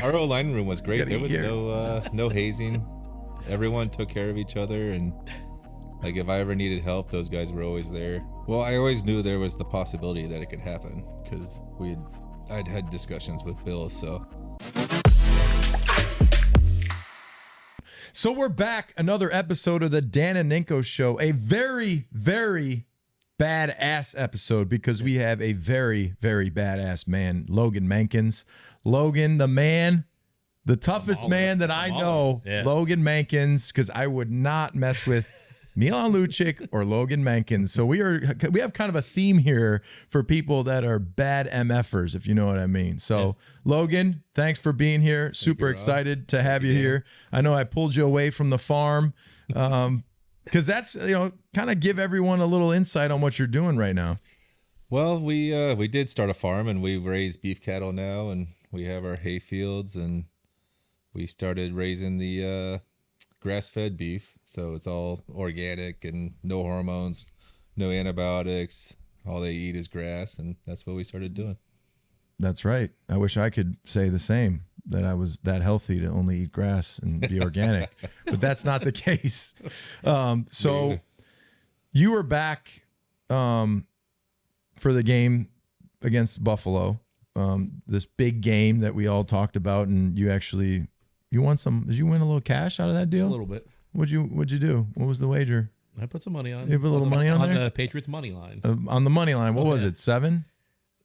Our O-line room was great. There was no hazing. Everyone took care of each other, and like if I ever needed help, those guys were always there. Well, I always knew there was the possibility that it could happen because I'd had discussions with Bill. So we're back, another episode of the Dan and Ninko Show, a very, very badass episode because we have a very, very badass man, Logan Mankins. Logan, the man, the toughest man that I know, Logan Mankins, because I would not mess with Milan Lucic or Logan Mankins. So we have kind of a theme here for people that are bad MFers, if you know what I mean. So Logan, thanks for being here. Super excited to have you here. I know I pulled you away from the farm because that's, kind of give everyone a little insight on what you're doing right now. Well, we did start a farm, and we raise beef cattle now, and we have our hay fields, and we started raising the grass-fed beef, so it's all organic and no hormones, no antibiotics. All they eat is grass, and that's what we started doing. That's right. I wish I could say the same, that I was that healthy to only eat grass and be organic, but that's not the case. So you were back for the game against Buffalo, this big game that we all talked about, and you won some. Did you win a little cash out of that deal? A little bit. What'd you do? What was the wager? I put some money on. You put a little money on there? On the Patriots money line. On the money line. What was it? 7?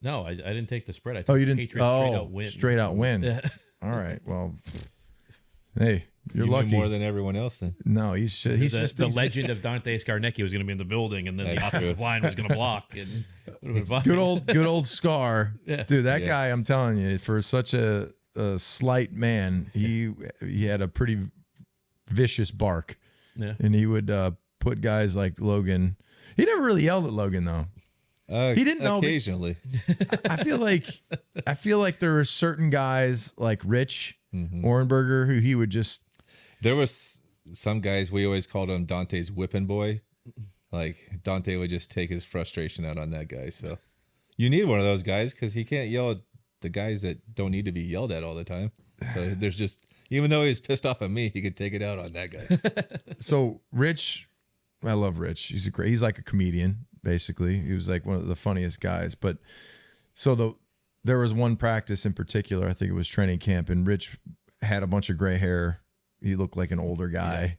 No, I didn't take the spread. I took you didn't. Patriots straight out win. Straight out win. Yeah. All right. Well, hey, you're you lucky. knew more than everyone else then. No, he's just the legend of Dante Scarnecchia was going to be in the building, and then the offensive line was going to block. And it would have been fine. Good old Scar. Yeah. Dude, that guy, I'm telling you, for such a slight man, he had a pretty vicious bark. Yeah. And he would put guys like Logan. He never really yelled at Logan though. He didn't know. Occasionally. I feel like there were certain guys like Rich Orenberger who he would just. There was some guys, we always called him Dante's whipping boy. Like Dante would just take his frustration out on that guy. So you need one of those guys because he can't yell at the guys that don't need to be yelled at all the time. So there's just, even though he's pissed off at me, he could take it out on that guy. So Rich, I love Rich. He's like a comedian, basically. He was like one of the funniest guys. But so there was one practice in particular, I think it was training camp, and Rich had a bunch of gray hair. He looked like an older guy.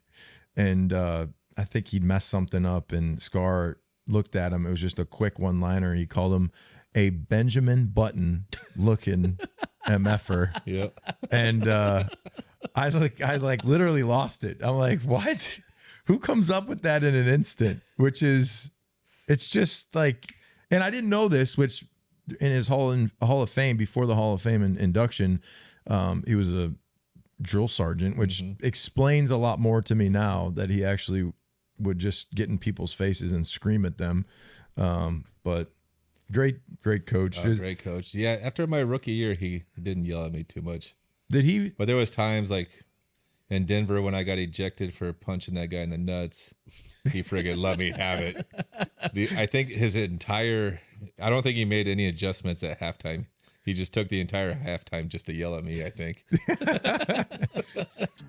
Yeah. And I think he'd messed something up, and Scar looked at him. It was just a quick one-liner. He called him a Benjamin Button looking MFer. Yep. And I literally lost it. I'm like, what? Who comes up with that in an instant? It's just like, and I didn't know this, which in his Hall of Fame, before the Hall of Fame induction, he was a drill sergeant, which explains a lot more to me now, that he actually would just get in people's faces and scream at them. But great coach. Great coach. Yeah, after my rookie year, he didn't yell at me too much. Did he? But there was times like in Denver when I got ejected for punching that guy in the nuts. He friggin' let me have it. I think I don't think he made any adjustments at halftime. He just took the entire halftime just to yell at me, I think.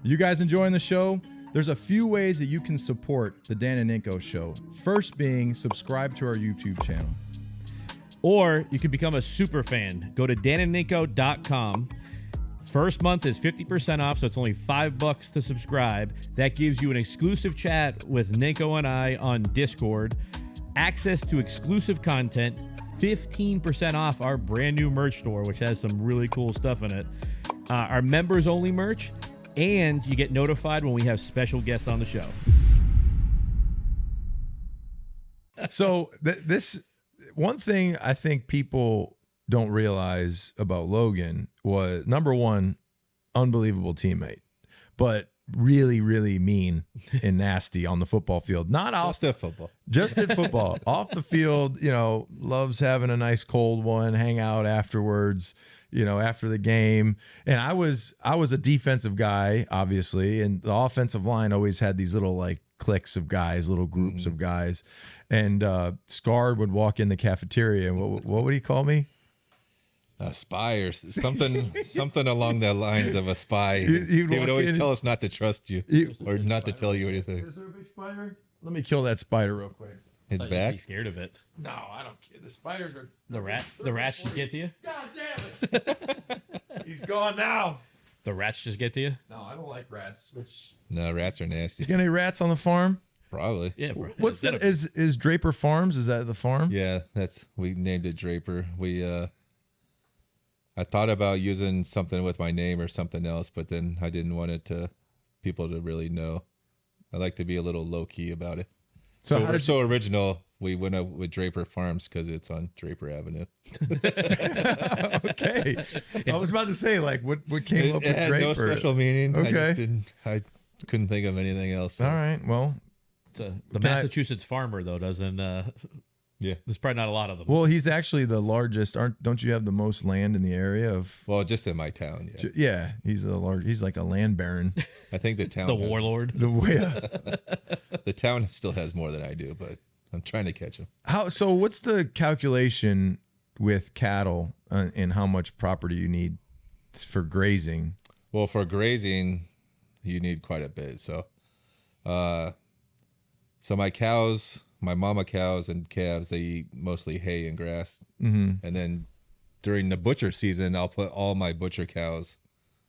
You guys enjoying the show? There's a few ways that you can support the Dan and Ninko Show. First being subscribe to our YouTube channel. Or you could become a super fan. Go to danandninko.com. First month is 50% off, so it's only $5 to subscribe. That gives you an exclusive chat with Ninko and I on Discord, access to exclusive content, 15% off our brand new merch store, which has some really cool stuff in it, our members only merch, and you get notified when we have special guests on the show. So this one thing I think people don't realize about Logan was, number one, unbelievable teammate, but really, really mean and nasty on the football field. Not off just at football. Just at football. Off the field, loves having a nice cold one, hang out afterwards, after the game. And I was a defensive guy, obviously, and the offensive line always had these little like cliques of guys, little groups of guys. And Scar would walk in the cafeteria, and what would he call me? A spy or something along the lines of a spy. He would always tell us not to trust you or not to tell you anything. Is there a big spider? Let me kill that spider real quick. It's Be back. scared of it. No, I don't care. The spiders are The rats just get to you. God damn it! He's gone now. The rats just get to you. No, I don't like rats. Which No, rats are nasty. you got any rats on the farm? Probably. Yeah. Bro. What's that? Is Draper Farms? Is that the farm? Yeah, we named it Draper. I thought about using something with my name or something else, but then I didn't want people to really know. I like to be a little low key about it. So So how we're did so original. We went up with Draper Farms because it's on Draper Avenue. Okay. I was about to say, like, what came up It with had Draper? no special meaning. Okay. I couldn't think of anything else. So. All right. Well, The Can I- Massachusetts farmer though doesn't. Yeah. There's probably not a lot of them. well, he's actually the largest. Don't you have the most land in the area of? Well, just in my town. Yeah. Yeah, he's the large. He's like a land baron. I think the town. the has- warlord. The way. The town still has more than I do, but I'm trying to catch him. How? So, what's the calculation with cattle and how much property you need for grazing? Well, for grazing, you need quite a bit. So my cows, my mama cows and calves, they eat mostly hay and grass. Mm-hmm. And then during the butcher season, I'll put all my butcher cows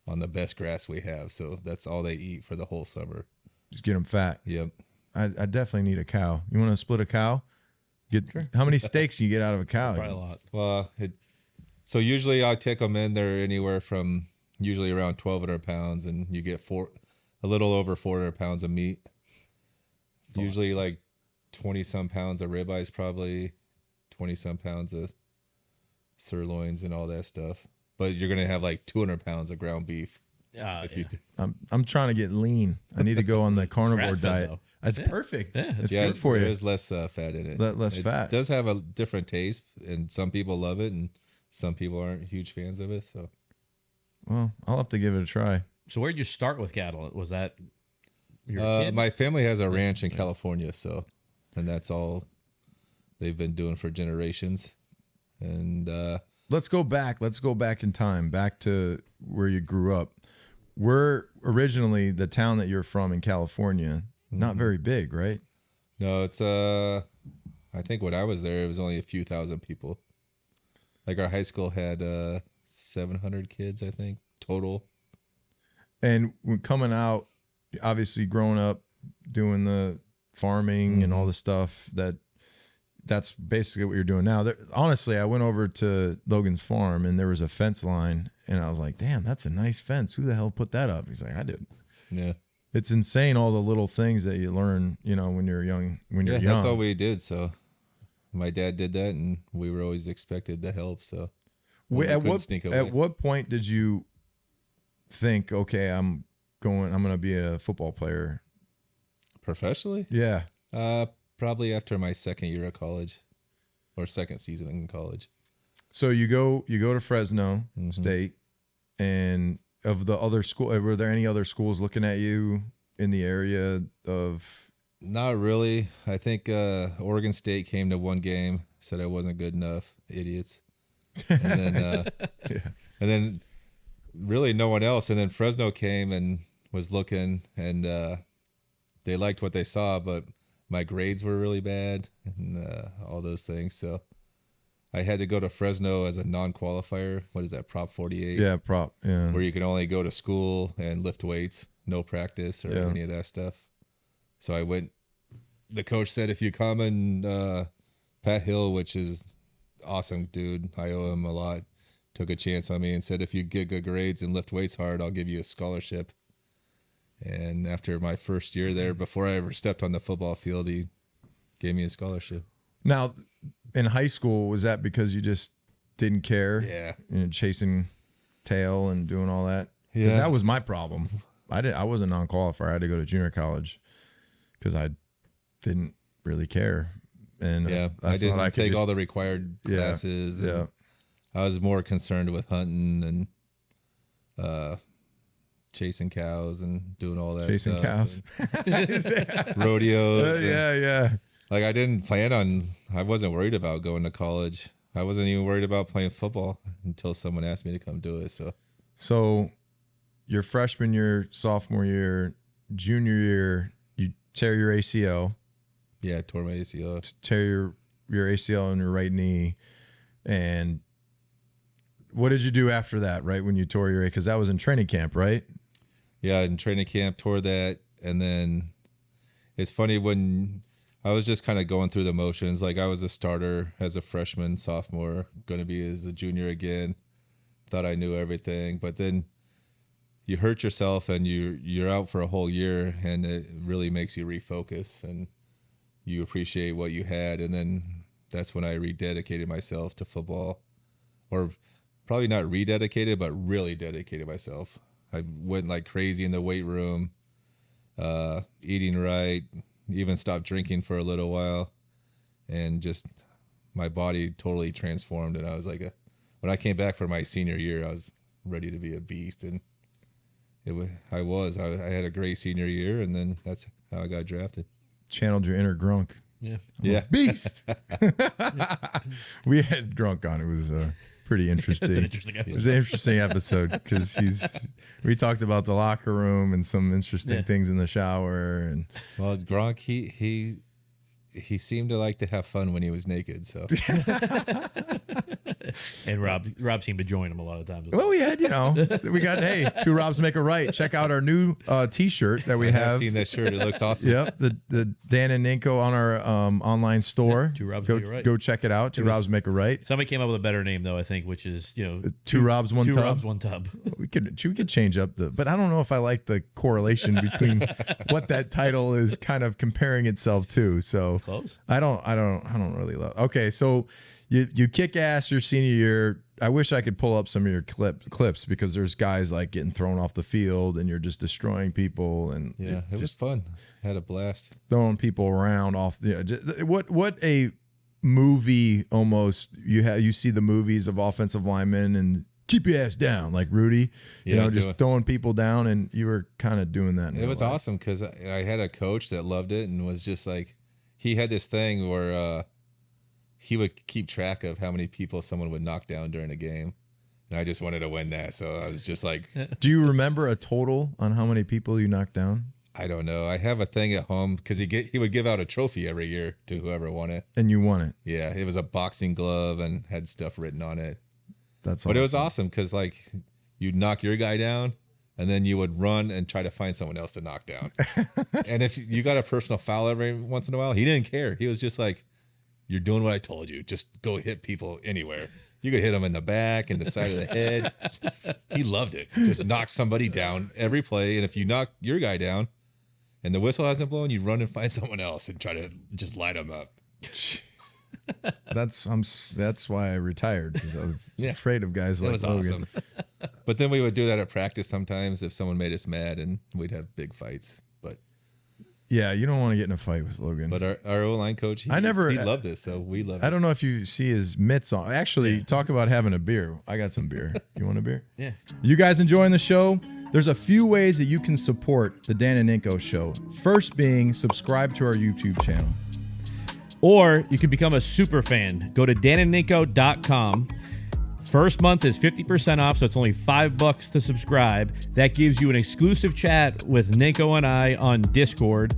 on the best grass we have. So that's all they eat for the whole summer. Just get them fat. Yep. I definitely need a cow. You want to split a cow? How many steaks you get out of a cow? Probably a lot. Well, so usually I take them in. They're anywhere from usually around 1,200 pounds, and you get a little over 400 pounds of meat. Usually like 20 some pounds of ribeyes, probably 20 some pounds of sirloins and all that stuff. But you're gonna have like 200 pounds of ground beef. If you I'm trying to get lean. I need to go on the carnivore Grass-fed, diet. though. That's perfect. Yeah, it's yeah, good for you. there's less fat in it. Less it fat. does have a different taste, and some people love it, and some people aren't huge fans of it. So Well, I'll have to give it a try. So where'd you start with cattle? Was that your kid? my family has a ranch in California, and that's all they've been doing for generations. And Let's go back. Let's go back in time, back to where you grew up. We're originally the town that you're from in California. Not very big, right? no, it's I think when I was there, it was only a few thousand people. Like our high school had 700 kids, I think, total. And when coming out, obviously growing up, doing the farming and all the stuff that's basically what you're doing now. Honestly, I went over to Logan's farm and there was a fence line, and I was like, "Damn, that's a nice fence. Who the hell put that up?" He's like, "I did." Yeah. It's insane all the little things that you learn, when you're young. When you're Yeah, young, that's all we did. So my dad did that, and we were always expected to help. So we couldn't sneak away. At what point did you think, okay, I'm going to be a football player? Professionally? Yeah. Probably after my second year of college, or second season in college. So you go to Fresno State, and of the other school, were there any other schools looking at you in the area of? Not really. I think Oregon State came to one game, said I wasn't good enough. Idiots. And then, and then really no one else. And then Fresno came and was looking, and they liked what they saw, but my grades were really bad and all those things. So I had to go to Fresno as a non-qualifier. What is that, Prop 48? Yeah, prop. Yeah. Where you can only go to school and lift weights, no practice or any of that stuff. So I went. The coach said, if you come and Pat Hill, which is awesome dude, I owe him a lot, took a chance on me and said, if you get good grades and lift weights hard, I'll give you a scholarship. And after my first year there, before I ever stepped on the football field, he gave me a scholarship. Now, in high school, was that because you just didn't care? Yeah. Chasing tail and doing all that? 'Cause Yeah. that was my problem. I was a non-qualifier. I had to go to junior college because I didn't really care. And Yeah, I I thought didn't could take just- all the required classes. and Yeah. I was more concerned with hunting and chasing cows and doing all that Chasing stuff. cows. Rodeos. and- yeah. Like I wasn't worried about going to college. I wasn't even worried about playing football until someone asked me to come do it. So your freshman year, sophomore year, junior year, you tear your ACL. Yeah, I tore my ACL. Tear your ACL on your right knee. And what did you do after that, right, when you tore your ACL? Because that was in training camp, right? Yeah, in training camp, tore that. And then it's funny when I was just kind of going through the motions. Like I was a starter as a freshman, sophomore, going to be as a junior again. Thought I knew everything. But then you hurt yourself and you're out for a whole year, and it really makes you refocus and you appreciate what you had. And then that's when I rededicated myself to football, or probably not rededicated, but really dedicated myself. I went like crazy in the weight room, eating right, even stopped drinking for a little while, and just my body totally transformed. And I was like, when I came back for my senior year, I was ready to be a beast. And I had a great senior year, and then that's how I got drafted. Channeled your inner Grunk. Yeah. Yeah. Beast. We had Grunk on. It was pretty interesting. That's an interesting It episode. was an interesting episode because we talked about the locker room and some interesting things in the shower. And Well, Gronk, he seemed to like to have fun when he was naked. So And Rob seemed to join him a lot of times. well, we had, we got, hey, two Robs make a right. Check out our new T-shirt that we I've have. seen that shirt. It looks awesome. Yep, the Dan and Ninko on our online store. Two Robs go, Make a Right. Go check it out. Two Robs make a right. Somebody came up with a better name though, I think, which is Two Robs, one two tub. Robs, one tub. We could change up but I don't know if I like the correlation between what that title is kind of comparing itself to. So Close. I don't really love. Okay, so you kick ass your senior year. I wish I could pull up some of your clips because there's guys like getting thrown off the field and you're just destroying people and Yeah, it was fun. Had a blast. throwing people around off. What a movie almost you see the movies of offensive linemen and keep your ass down like Rudy, just throwing people down, and you were kind of doing that. It was awesome because I had a coach that loved it and was just like, he had this thing where he would keep track of how many people someone would knock down during a game. And I just wanted to win that. So I was just like, Do you remember a total on how many people you knocked down? I don't know. I have a thing at home because he would give out a trophy every year to whoever won it. And you won it. Yeah, it was a boxing glove and had stuff written on it. That's But it was awesome because like you'd knock your guy down and then you would run and try to find someone else to knock down. And if you got a personal foul every once in a while, he didn't care. He was just like, you're doing what I told you. Just go hit people anywhere. You could hit them in the back and the side of the head. He loved it. Just knock somebody down every play. And if you knock your guy down and the whistle hasn't blown, you run and find someone else and try to just light them up. That's why I retired, because I was afraid of guys That like was Logan. awesome. But then we would do that at practice sometimes if someone made us mad, and we'd have big fights. Yeah, you don't want to get in a fight with Logan. But our O-line coach, he loved us, so we loved it. I don't know if you see his mitts on. Actually, talk about having a beer. I got some beer. You want a beer? Yeah. You guys enjoying the show? There's a few ways that you can support the Dan and Ninko Show. First being subscribe to our YouTube channel. Or you can become a super fan. Go to danandninko.com. First month is 50% off, so it's only $5 to subscribe. That gives you an exclusive chat with Ninko and I on Discord,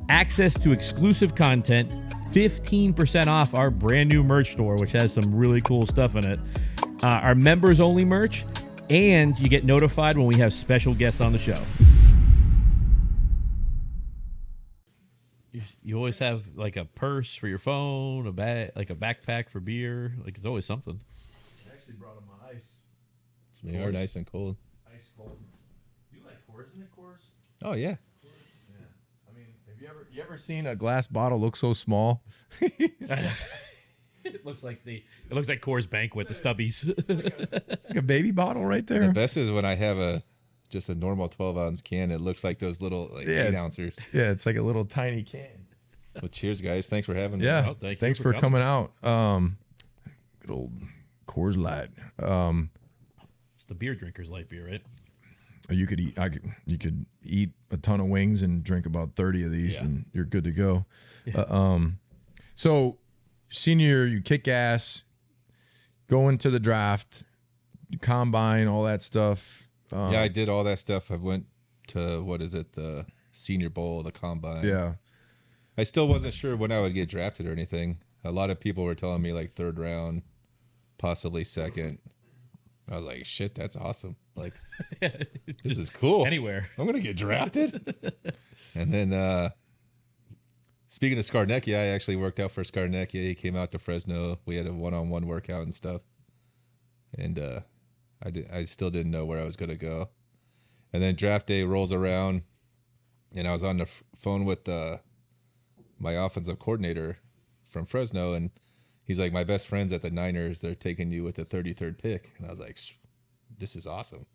access to exclusive content, 15% off our brand new merch store, which has some really cool stuff in it, our members only merch, and you get notified when we have special guests on the show. You always have like a purse for your phone, a bag, like a backpack for beer. Like it's always something. I actually brought him my ice. They are nice and cold. Ice cold. You like Coors, isn't it Coors? Oh, yeah. Yeah. I mean, have you ever seen a glass bottle look so small? It looks like Coors Banquet, the Stubbies. It's like a baby bottle right there. The best is when I have just a normal 12-ounce can. It looks like those little 8-ouncers. Yeah, it's like a little tiny can. Well, cheers, guys. Thanks for having me. Yeah, Oh, thank you thanks for for coming out. Good old Coors Light. It's the beer drinker's light beer, right? You could eat a ton of wings and drink about 30 of these, and you're good to go. So senior year, you kick ass. going to the draft, combine, all that stuff. Yeah, I did all that stuff. I went to, the Senior Bowl, the combine. Yeah. I still wasn't sure when I would get drafted or anything. A lot of people were telling me like 3rd round, possibly 2nd. I was like, shit, that's awesome. Like, this is cool. Anywhere. I'm going to get drafted. And then, speaking of Skarnecki, I actually worked out for Skarnecki. He came out to Fresno. We had a one-on-one workout and stuff. And I still didn't know where I was going to go. And then draft day rolls around, and I was on the phone with my offensive coordinator from Fresno, and he's like, my best friends at the Niners, they're taking you with the 33rd pick. And I was like, this is awesome.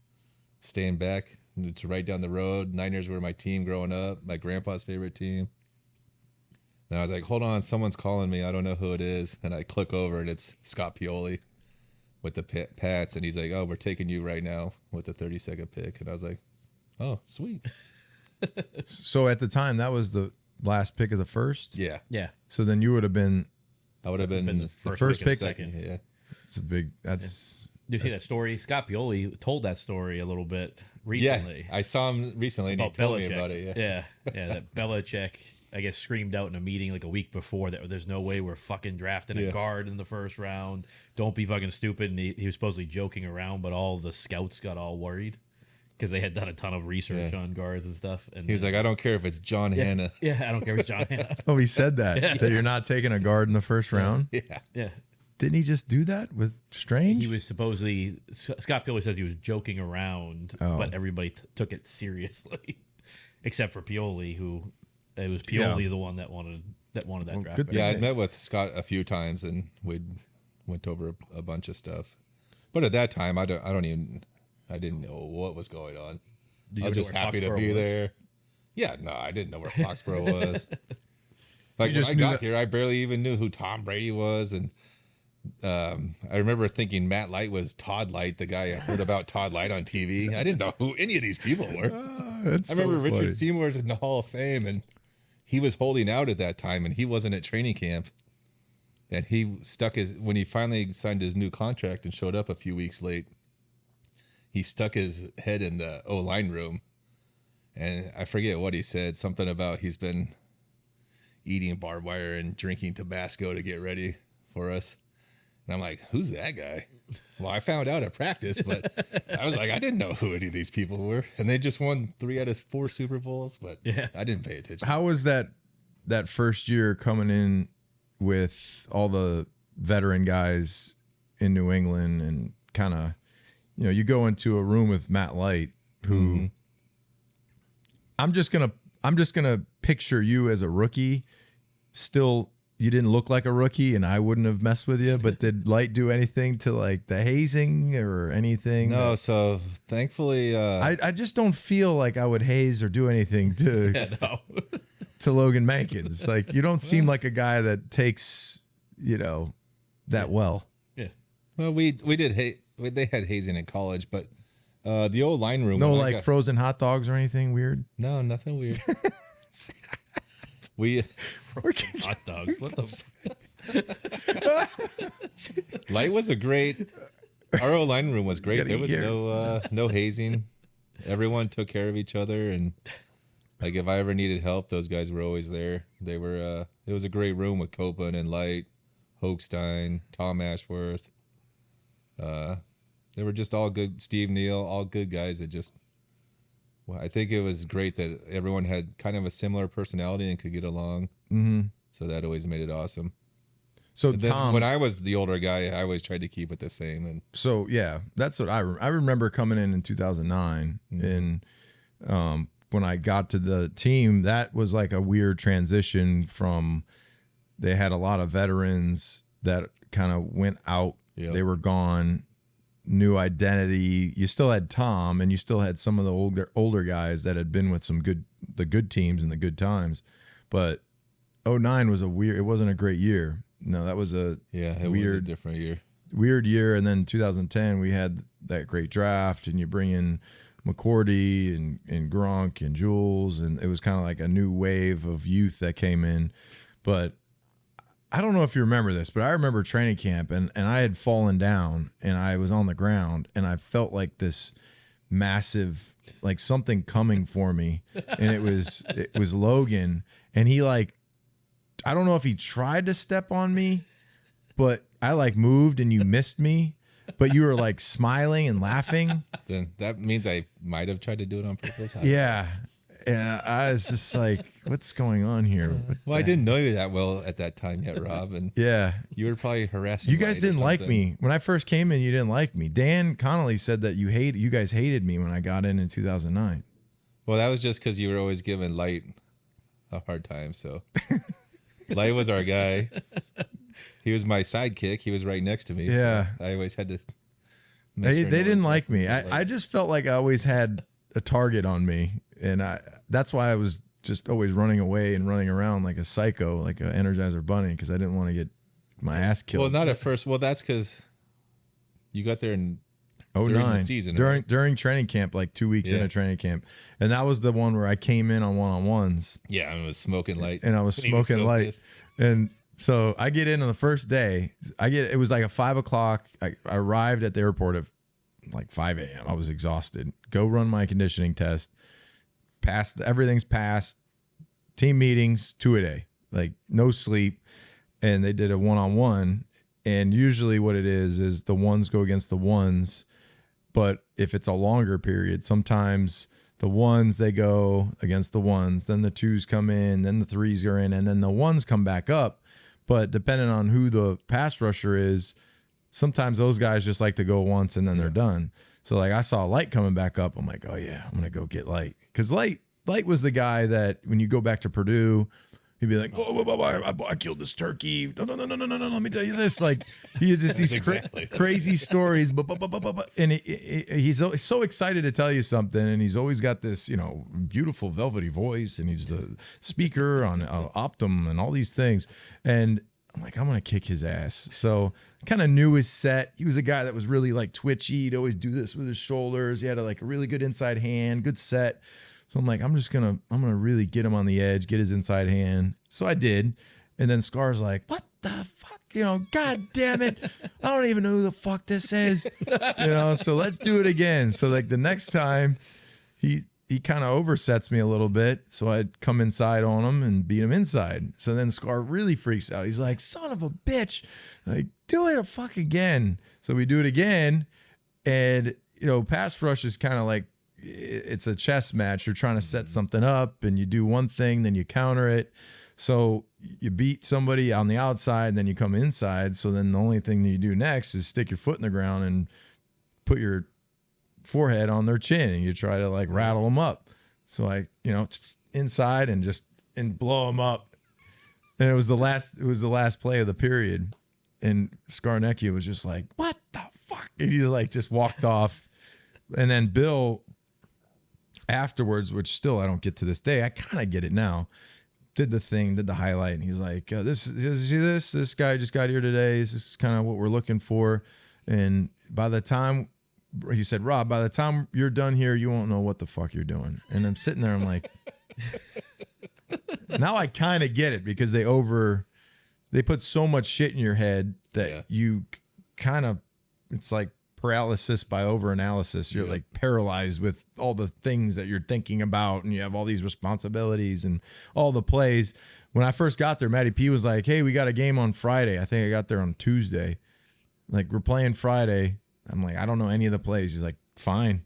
Staying back, it's right down the road. Niners were my team growing up, my grandpa's favorite team. And I was like, hold on, someone's calling me. I don't know who it is. And I click over, and it's Scott Pioli with the Pats. And he's like, oh, we're taking you right now with the 32nd pick. And I was like, oh, sweet. So at the time, that was the last pick of the first? Yeah. Yeah. So then you would have been... I would have been the first pick. pick? second. Yeah. It's a big... That's... Did you see that story? Scott Pioli told that story a little bit recently. Yeah, I saw him recently, and he told me Belichick. about it. Yeah, that Belichick, I guess, screamed out in a meeting like a week before that there's no way we're fucking drafting a guard in the 1st round. Don't be fucking stupid. And he was supposedly joking around, but all the scouts got all worried because they had done a ton of research on guards and stuff. And He was like, I don't care if it's John Hanna. yeah, I don't care if it's John Hanna. Oh, he said that that you're not taking a guard in the 1st round. Yeah. Yeah. Didn't he just do that with Strange? He was supposedly, Scott Pioli says he was joking around, but everybody took it seriously, except for Pioli, who it was Pioli the one that wanted that draft. good pick. Yeah, I met with Scott a few times, and we went over a bunch of stuff. But at that time, I didn't know what was going on. I was just happy to be there. Yeah, no, I didn't know where Foxborough was. Like when I got here, I barely even knew who Tom Brady was, and I remember thinking Matt Light was Todd Light, the guy I heard about Todd Light on TV. I didn't know who any of these people were. I remember Richard Seymour's in the Hall of Fame, and he was holding out at that time, and he wasn't at training camp. And he when he finally signed his new contract and showed up a few weeks late, he stuck his head in the O-line room, and I forget what he said, something about he's been eating barbed wire and drinking Tabasco to get ready for us. And I'm like, who's that guy? Well, I found out at practice, but I was like, I didn't know who any of these people were. And they just won 3 out of 4 Super Bowls, but I didn't pay attention. How was that first year coming in with all the veteran guys in New England, and kind of, you go into a room with Matt Light, who I'm just gonna picture you as a rookie. Still, you didn't look like a rookie, and I wouldn't have messed with you. But did Light do anything to like the hazing or anything? No, so thankfully, I just don't feel like I would haze or do anything to to Logan Mankins. Like, you don't seem like a guy that takes that well. Yeah. Well, we did they had hazing in college, but the old line room. No, like frozen hot dogs or anything weird. No, nothing weird. We hot dogs. What the? Light was our old line room was great. There was no hazing. Everyone took care of each other, and like if I ever needed help, those guys were always there. They were. It was a great room with Copeland and Light, Hochstein, Tom Ashworth. They were just all good. Steve Neal, all good guys that just. Well, I think it was great that everyone had kind of a similar personality and could get along. Mm-hmm. So that always made it awesome. So Tom, when I was the older guy, I always tried to keep it the same. And so yeah, that's what I remember coming in 2009, and when I got to the team, that was like a weird transition from. They had a lot of veterans that kind of went out. Yep. They were gone. New identity. You still had Tom, and you still had some of the older guys that had been with the good teams and the good times. But 2009 was it wasn't a great year. No, that was a was a different year. Weird year. And then 2010 we had that great draft, and you bring in McCourty and Gronk and Jules, and it was kind of like a new wave of youth that came in. But I don't know if you remember this, but I remember training camp and I had fallen down and I was on the ground and I felt like this massive, like something coming for me. And it was Logan. And he like, I don't know if he tried to step on me, but I like moved and you missed me, but you were like smiling and laughing. Then that means I might have tried to do it on purpose. Yeah. And I was just like, what's going on here? Well, I didn't know you that well at that time yet, Rob. And Yeah. you were probably harassing You guys Light or didn't like something. me. When I first came in, you didn't like me. Dan Connolly said that you guys hated me when I got in 2009. Well, that was just because you were always giving Light a hard time. So Light was our guy. He was my sidekick. He was right next to me. Yeah. So I always had to. They didn't like me. Like, I just felt like I always had a target on me. And that's why I was just always running away and running around like a psycho, like an Energizer Bunny, because I didn't want to get my ass killed. well, not at first. Well, that's because you got there in during the 09, season. during training camp, like 2 weeks Yeah. into training camp. And that was the one where I came in on one-on-ones. Yeah, I was smoking Light. And I was And he was smoking so light. pissed. And so I get in on the first day. It was like a 5 o'clock. I arrived at the airport at like 5 a.m. I was exhausted. Go run my conditioning test. Everything's passed. Team meetings, 2 a day. Like no sleep. And they did a one-on-one. And usually what it is the ones go against the ones. But if it's a longer period, sometimes the ones, they go against the ones, then the twos come in, then the threes are in, and then the ones come back up. But depending on who the pass rusher is, sometimes those guys just like to go once and then they're done. So like I saw Light coming back up. I'm like, oh yeah, I'm going to go get Light. Because Light was the guy that when you go back to Purdue, he'd be like, I killed this turkey. No, let me tell you this. Like he had just these Exactly. crazy stories. And he's so excited to tell you something. And he's always got this, beautiful velvety voice. And he's the speaker on Optum and all these things. And I'm like, I'm going to kick his ass. So I kind of knew his set. He was a guy that was really like twitchy. He'd always do this with his shoulders. He had a really good inside hand, good set. So I'm like, I'm going to really get him on the edge, get his inside hand. So I did. And then Scar's like, what the fuck? God damn it. I don't even know who the fuck this is. So let's do it again. So like the next time he kind of oversets me a little bit. So I'd come inside on him and beat him inside. So then Scar really freaks out. He's like, son of a bitch, like do it a fuck again. So we do it again. And, pass rush is kind of like, it's a chess match. You're trying to set something up and you do one thing, then you counter it. So you beat somebody on the outside, and then you come inside. So then the only thing that you do next is stick your foot in the ground and put your forehead on their chin, and you try to like rattle them up. So I, inside and blow them up. And it was the last play of the period. And Skarnecki was just like, what the fuck? And he like just walked off. And then Bill afterwards, which still I don't get to this day, I kind of get it now, did the highlight, and he's like, this guy just got here today. This is kind of what we're looking for. And by the time, he said, Rob, by the time you're done here, you won't know what the fuck you're doing. And I'm sitting there, I'm like, now I kind of get it, because they put so much shit in your head that you kind of, it's like paralysis by overanalysis. You're like paralyzed with all the things that you're thinking about, and you have all these responsibilities and all the plays. When I first got there, Matty P was like, hey, we got a game on Friday. I think I got there on Tuesday. Like, we're playing Friday. I'm like, I don't know any of the plays. He's like, fine,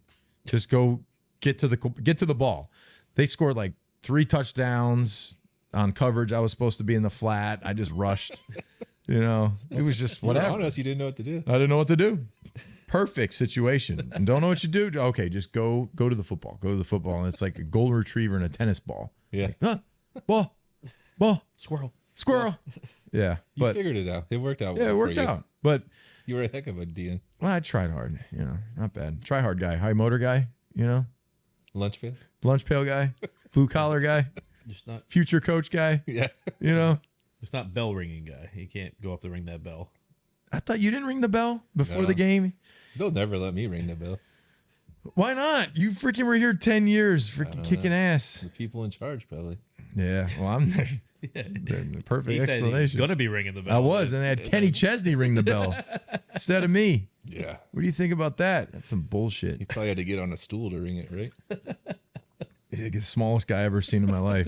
just go get to the ball. They scored like 3 touchdowns on coverage. I was supposed to be in the flat. I just rushed. It was just whatever. You were honest, you didn't know what to do. I didn't know what to do. Perfect situation. And don't know what you do. Okay, just go to the football. Go to the football. And it's like a golden retriever and a tennis ball. Yeah. Like, ball, squirrel. Yeah. You But figured it out. It worked out. yeah, it well worked for you. out. But You were a heck of a DN. well, I tried hard. Not bad. Try hard guy, high motor guy. Lunch pail? Lunch pail guy, blue collar guy, Just not. future coach guy. Yeah. It's not bell ringing guy. He can't go up to ring that bell. I thought you didn't ring the bell before No. the game. They'll never let me ring the bell. Why not? You freaking were here 10 years, freaking kicking ass. The people in charge, probably. Yeah. Well, I'm The perfect He said he's explanation. going to be ringing the bell. I was, and they had Kenny Chesney ring the bell instead of me. Yeah. What do you think about that? That's some bullshit. He probably had to get on a stool to ring it, right? He's the smallest guy I ever seen in my life.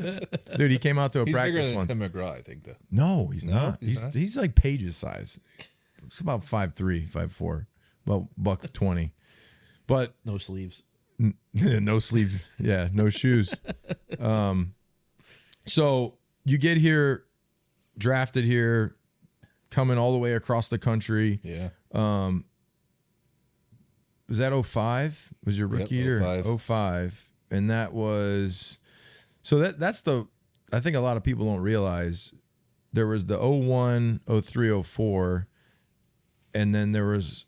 Dude, he came out to a He's bigger practice than once. Tim McGraw, I think, though. No, he's No, not. he's not? He's like Paige's size. It's about 5'3", 5'4". Well, $120. But No sleeves. no sleeves. Yeah, no shoes. So you get here, drafted here, coming all the way across the country. Yeah. Was that 05? Was your rookie year? 05. 05. And that was so that's the I think a lot of people don't realize there was the 01, 03, 04, and then there was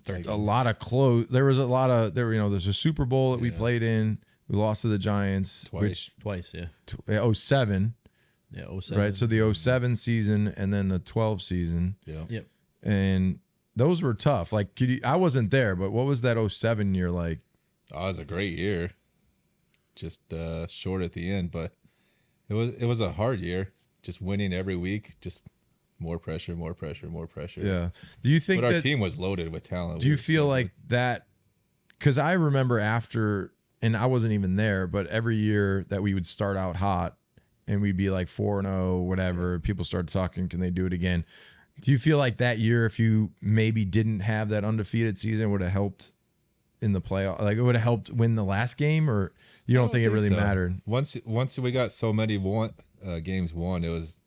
a lot of there's a Super Bowl that we played in. We lost to the Giants Twice, yeah. 07. Yeah, 07. Right. So the 07 season and then the 12 season. Yeah. Yep. And those were tough. Like I wasn't there, but what was that 07 year like? Oh, it was a great year. Just short at the end, but it was a hard year. Just winning every week, just more pressure. Yeah. Do you think But our that, team was loaded with talent. do you feel like that? Because I remember after, and I wasn't even there, but every year that we would start out hot and we'd be like 4-0, whatever, people started talking, can they do it again? Do you feel like that year, if you maybe didn't have that undefeated season, would have helped in the playoff? Like it would have helped win the last game, or you don't think it really mattered? Once we got so many games won, it was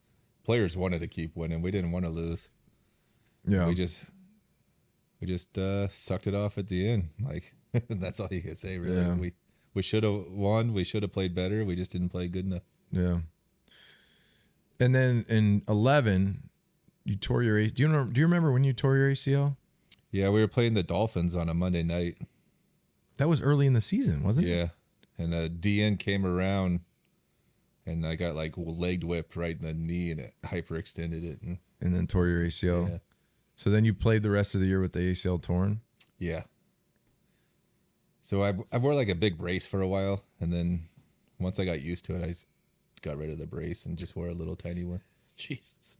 players wanted to keep winning. We didn't want to lose. Yeah. We just sucked it off at the end. Like that's all you can say, really. Yeah. We should have won. We should have played better. We just didn't play good enough. Yeah. And then in 11, you tore your ACL. Do you remember when you tore your ACL? Yeah, we were playing the Dolphins on a Monday night. That was early in the season, wasn't it? Yeah, and a DN came around, and I got like leg whipped right in the knee, and it hyperextended it. And then tore your ACL. Yeah. So then you played the rest of the year with the ACL torn? Yeah. So I wore like a big brace for a while, and then once I got used to it, I got rid of the brace and just wore a little tiny one. Jesus.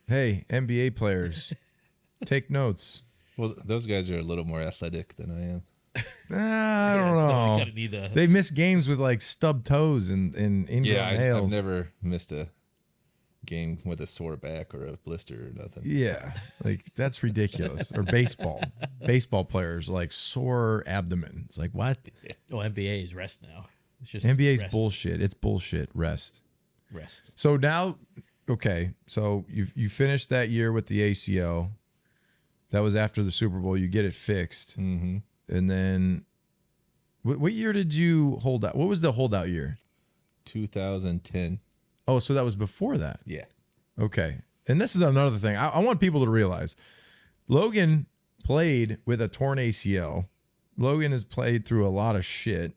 Hey, NBA players, take notes. Well, those guys are a little more athletic than I am. I don't You know. gotta need a, They miss games with like stubbed toes and ingrown Yeah, nails. I've never missed a game with a sore back or a blister or nothing. Yeah, like that's ridiculous. Or baseball players like sore abdomen. It's like what? NBA is rest now. It's just NBA's rest. bullshit. It's bullshit. Rest. Rest. So now, okay, so you finished that year with the ACL. That was after the Super Bowl. You get it fixed, Mm-hmm. and then what year did you hold out? What was the holdout year? 2010. Oh, so that was before that. Yeah. Okay. And this is another thing. I want people to realize Logan played with a torn ACL. Logan has played through a lot of shit.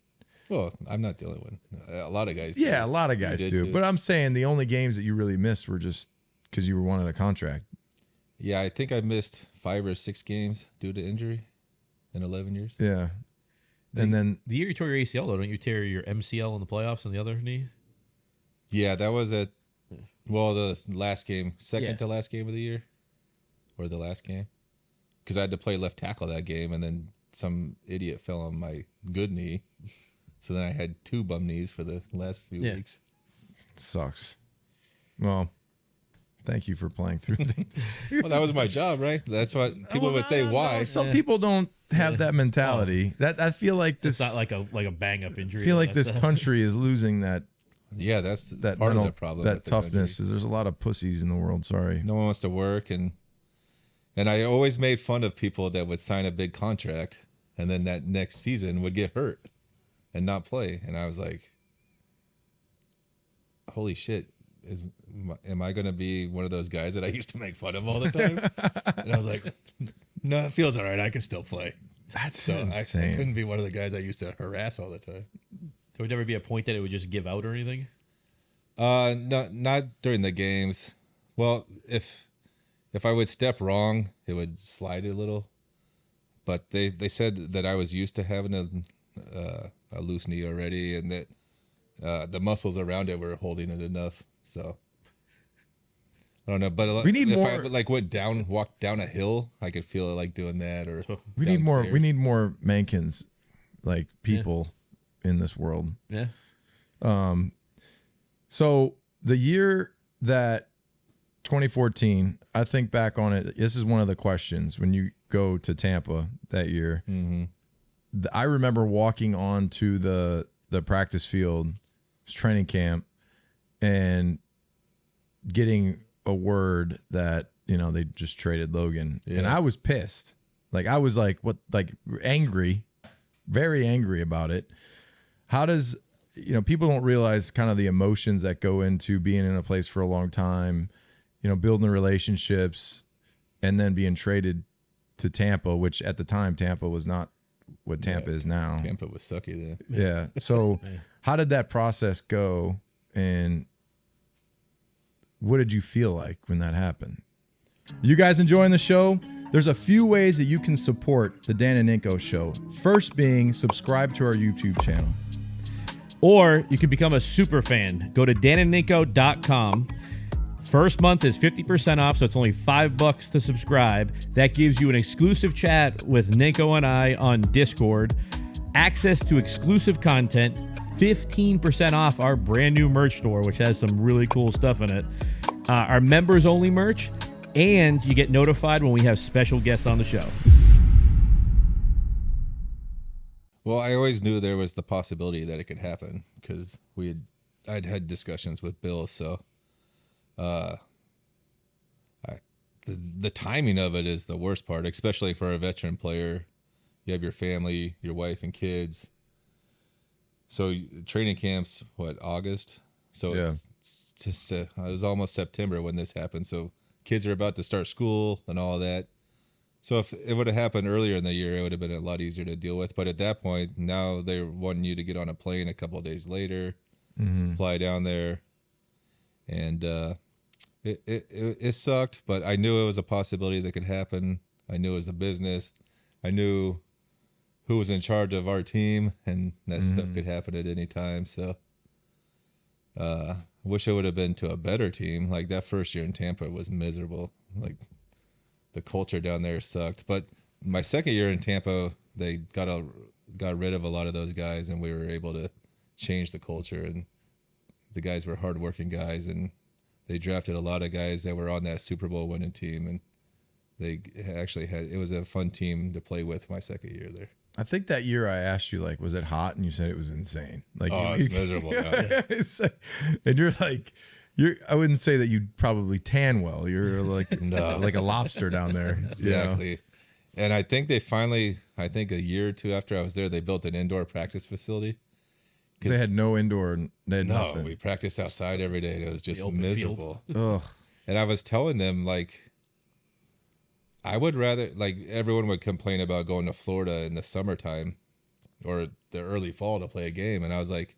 Well, I'm not the only one. A lot of guys. Yeah, do. a lot of You guys did do. too. But I'm saying the only games that you really missed were just because you were wanting a contract. Yeah, I think I missed 5 or 6 games due to injury in 11 years. Yeah. And then, The year you tore your ACL, though, don't you tear your MCL in the playoffs on the other knee? Yeah, that was the last game, second Yeah. to last game of the year, or the last game, because I had to play left tackle that game, and then some idiot fell on my good knee, so then I had 2 bum knees for the last few weeks. it sucks. Well, thank you for playing through things. Well, that was my job, right? That's what people would say. Why? Some people don't have that mentality. That I feel like this. It's not like a bang up injury. I feel like That's this country is losing that Yeah, that's that part mental, of the problem. that with the toughness. country. Is there's a lot of pussies in the world. Sorry. No one wants to work, and I always made fun of people that would sign a big contract and then that next season would get hurt and not play. And I was like, holy shit, am I going to be one of those guys that I used to make fun of all the time? And I was like, no, it feels all right. I can still play. That's So I insane. couldn't be one of the guys I used to harass all the time. There would never be a point that it would just give out or anything. Not during the games. Well, if I would step wrong, it would slide a little. But they said that I was used to having a loose knee already, and that the muscles around it were holding it enough. So I don't know, but We need if more- I like walked down a hill, I could feel it like doing that. Or We need more. We downstairs. need more Mankins, like people in this world. Yeah. So the year that 2014, I think back on it. This is one of the questions when you go to Tampa that year. I remember walking on to the practice field, training camp, and getting a word that they just traded Logan, and I was pissed. Like I was like, what? Like angry, very angry about it. How does people don't realize kind of the emotions that go into being in a place for a long time, building relationships, and then being traded to Tampa, which at the time Tampa was not what Tampa is now. Tampa was sucky then. Yeah. So how did that process go, and what did you feel like when that happened? You guys enjoying the show? There's a few ways that you can support the Dan and Ninko Show. First being subscribe to our YouTube channel. Or you can become a super fan. Go to danandninko.com. First month is 50% off, so it's only $5 to subscribe. That gives you an exclusive chat with Ninko and I on Discord, access to exclusive content, 15% off our brand new merch store, which has some really cool stuff in it, our members only merch, and you get notified when we have special guests on the show. Well, I always knew there was the possibility that it could happen because I'd had discussions with Bill. So, the timing of it is the worst part, especially for a veteran player. You have your family, your wife, and kids. So training camps, August? So it's just it was almost September when this happened. So kids are about to start school and all that. So if it would have happened earlier in the year, it would have been a lot easier to deal with. But at that point, now they're wanting you to get on a plane a couple of days later, fly down there, and it sucked. But I knew it was a possibility that could happen. I knew it was the business. I knew who was in charge of our team, and that stuff could happen at any time. So I wish it would have been to a better team. Like that first year in Tampa was miserable. Like the culture down there sucked. But my second year in Tampa, they got rid of a lot of those guys, and we were able to change the culture. And the guys were hardworking guys, and they drafted a lot of guys that were on that Super Bowl winning team. And they actually it was a fun team to play with my second year there. I think that year I asked you, like, was it hot? And you said it was insane. Like, it's miserable. And you're like, I wouldn't say that you'd probably tan well. You're like, like a lobster down there. Exactly. And I think they finally, a year or two after I was there, they built an indoor practice facility. They had no indoor. They had nothing. We practiced outside every day, and it was just miserable. Ugh. And I was telling them, like, I would rather, like, everyone would complain about going to Florida in the summertime or the early fall to play a game. And I was like,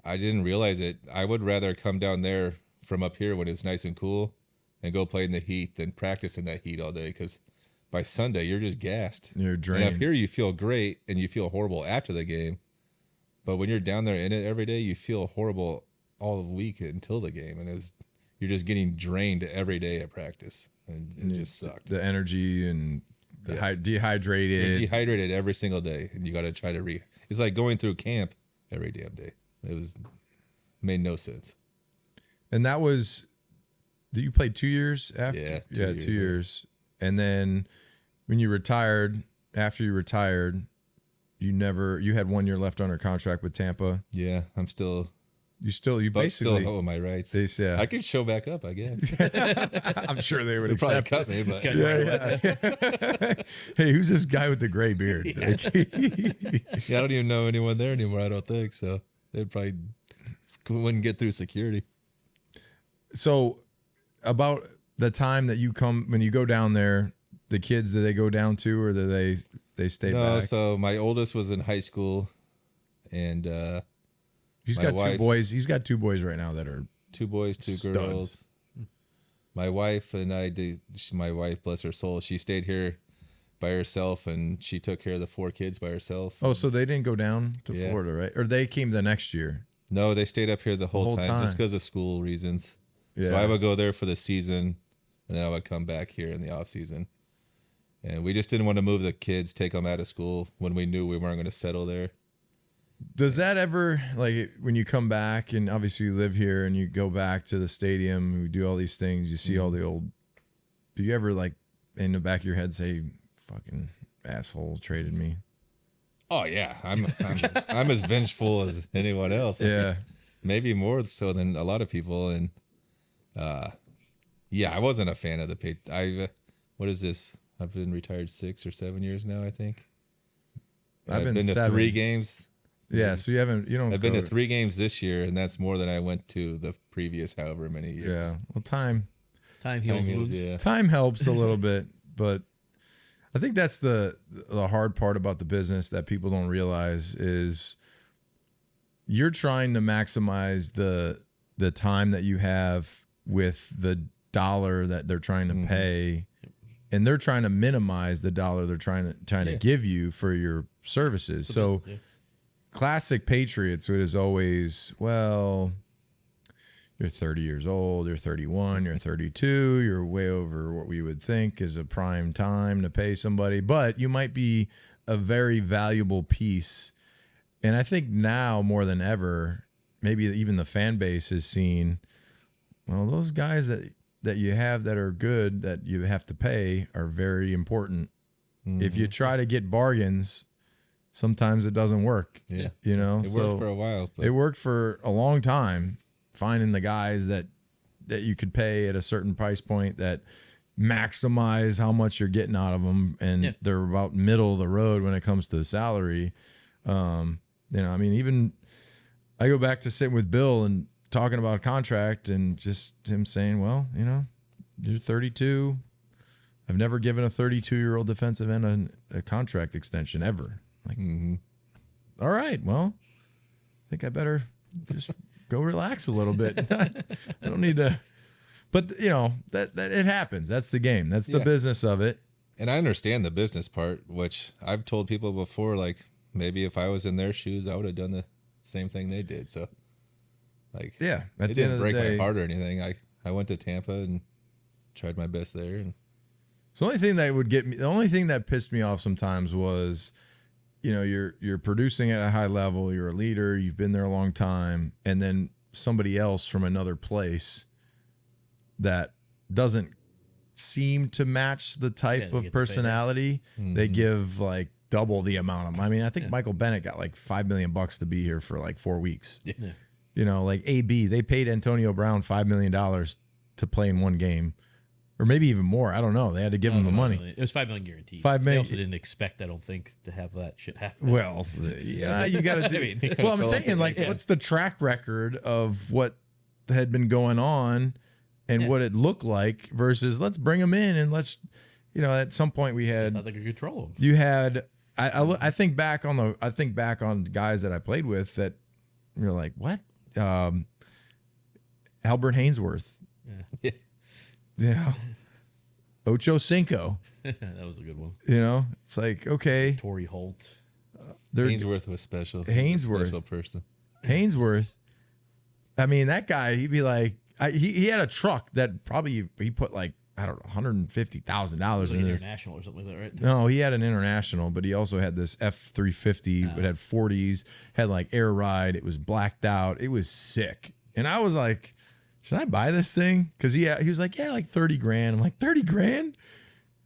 I didn't realize it. I would rather come down there from up here when it's nice and cool and go play in the heat than practice in that heat all day. Because by Sunday, you're just gassed. You're drained. And up here, you feel great and you feel horrible after the game. But when you're down there in it every day, you feel horrible all week until the game. And you're just getting drained every day at practice. And it just sucked. The energy and dehydrated. You're dehydrated every single day. And you got to try to it's like going through camp every damn day. It made no sense. And that was, did you play 2 years after? Yeah, 2 years. And then when you retired, after you retired, you had 1 year left under contract with Tampa. Yeah, I'm still. You basically still hold my rights. Yeah. I could show back up, I guess. I'm sure they would They'd probably accept. cut me, but Yeah. Hey, who's this guy with the gray beard? yeah, I don't even know anyone there anymore. I don't think so. They probably wouldn't get through security. So, about the time that when you go down there, the kids, do they go down too, or do they stay back? So my oldest was in high school, and He's got 2 boys. He's got 2 boys right now that are 2 boys, 2 studs. girls. My wife and I did. My wife, bless her soul, she stayed here by herself, and she took care of the 4 kids by herself. Oh, so they didn't go down to Yeah. Florida, right? Or they came the next year. No, they stayed up here the whole time just because of school reasons. Yeah. So I would go there for the season, and then I would come back here in the off season. And we just didn't want to move the kids, take them out of school when we knew we weren't going to settle there. Does that ever, like, when you come back and obviously you live here and you go back to the stadium and we do all these things, you see all the old, do you ever, like, in the back of your head say, fucking asshole traded me? Oh yeah, I'm as vengeful as anyone else. Yeah, maybe more so than a lot of people. And yeah, I wasn't a fan of the Patriots. What is this? I've been retired 6 or 7 years now, I think. I've been to 3 games. Yeah, so you don't. I've been to 3 games this year, and that's more than I went to the previous however many years. Yeah, well, time heals. Yeah. Time helps a little bit, but I think that's the hard part about the business that people don't realize is you're trying to maximize the time that you have with the dollar that they're trying to pay, and they're trying to minimize the dollar they're trying to give you for your services. So classic Patriots, it is always, well, you're 30 years old, you're 31, you're 32, you're way over what we would think is a prime time to pay somebody, but you might be a very valuable piece. And I think now more than ever, maybe even the fan base has seen, well, those guys that you have that are good that you have to pay are very important. If you try to get bargains, sometimes it doesn't work. Yeah. You know, It worked for a while. But it worked for a long time, finding the guys that you could pay at a certain price point that maximize how much you're getting out of them. And they're about middle of the road when it comes to salary. You know, I mean, even I go back to sitting with Bill and talking about a contract and just him saying, well, you know, you're 32. I've never given a 32-year-old defensive end a contract extension ever. Like, all right, well, I think I better just go relax a little bit. I don't need to, but you know, that it happens. That's the game. That's the business of it. And I understand the business part, which I've told people before, like maybe if I was in their shoes, I would have done the same thing they did. So like, yeah, it didn't break my heart or anything. I went to Tampa and tried my best there. And so the only thing that would get me, the only thing that pissed me off sometimes was, you know, you're producing at a high level, you're a leader, you've been there a long time, and then somebody else from another place that doesn't seem to match the type of personality, they give like double the amount of. I mean, I think Michael Bennett got like $5 million to be here for like 4 weeks. Yeah. You know, like AB, they paid Antonio Brown $5 million to play in one game. Or maybe even more. I don't know. They had to give him the money. It was $5 million guaranteed. $5 million. They also didn't expect, I don't think, to have that shit happen. Well, yeah, you got to do. I mean, well, I'm saying, like, what's the track record of what had been going on and what it looked like versus let's bring them in and let's, you know, at some point we had. I thought they could control them. You had. I think back on guys that I played with that you're like, what? Albert Hainsworth. Yeah. Yeah. Ocho Cinco. That was a good one. You know, it's like, okay. Torrey Holt. Hainsworth was special. Hainsworth. Special person. Hainsworth. I mean, that guy, he'd be like, he had a truck that probably he put like, I don't know, $150,000 in this. International or something like that, right? No, he had an international, but he also had this F-350. It had 40s, had like air ride. It was blacked out. It was sick. And I was like, should I buy this thing? Because he was like, yeah, like 30 grand. I'm like, 30 grand?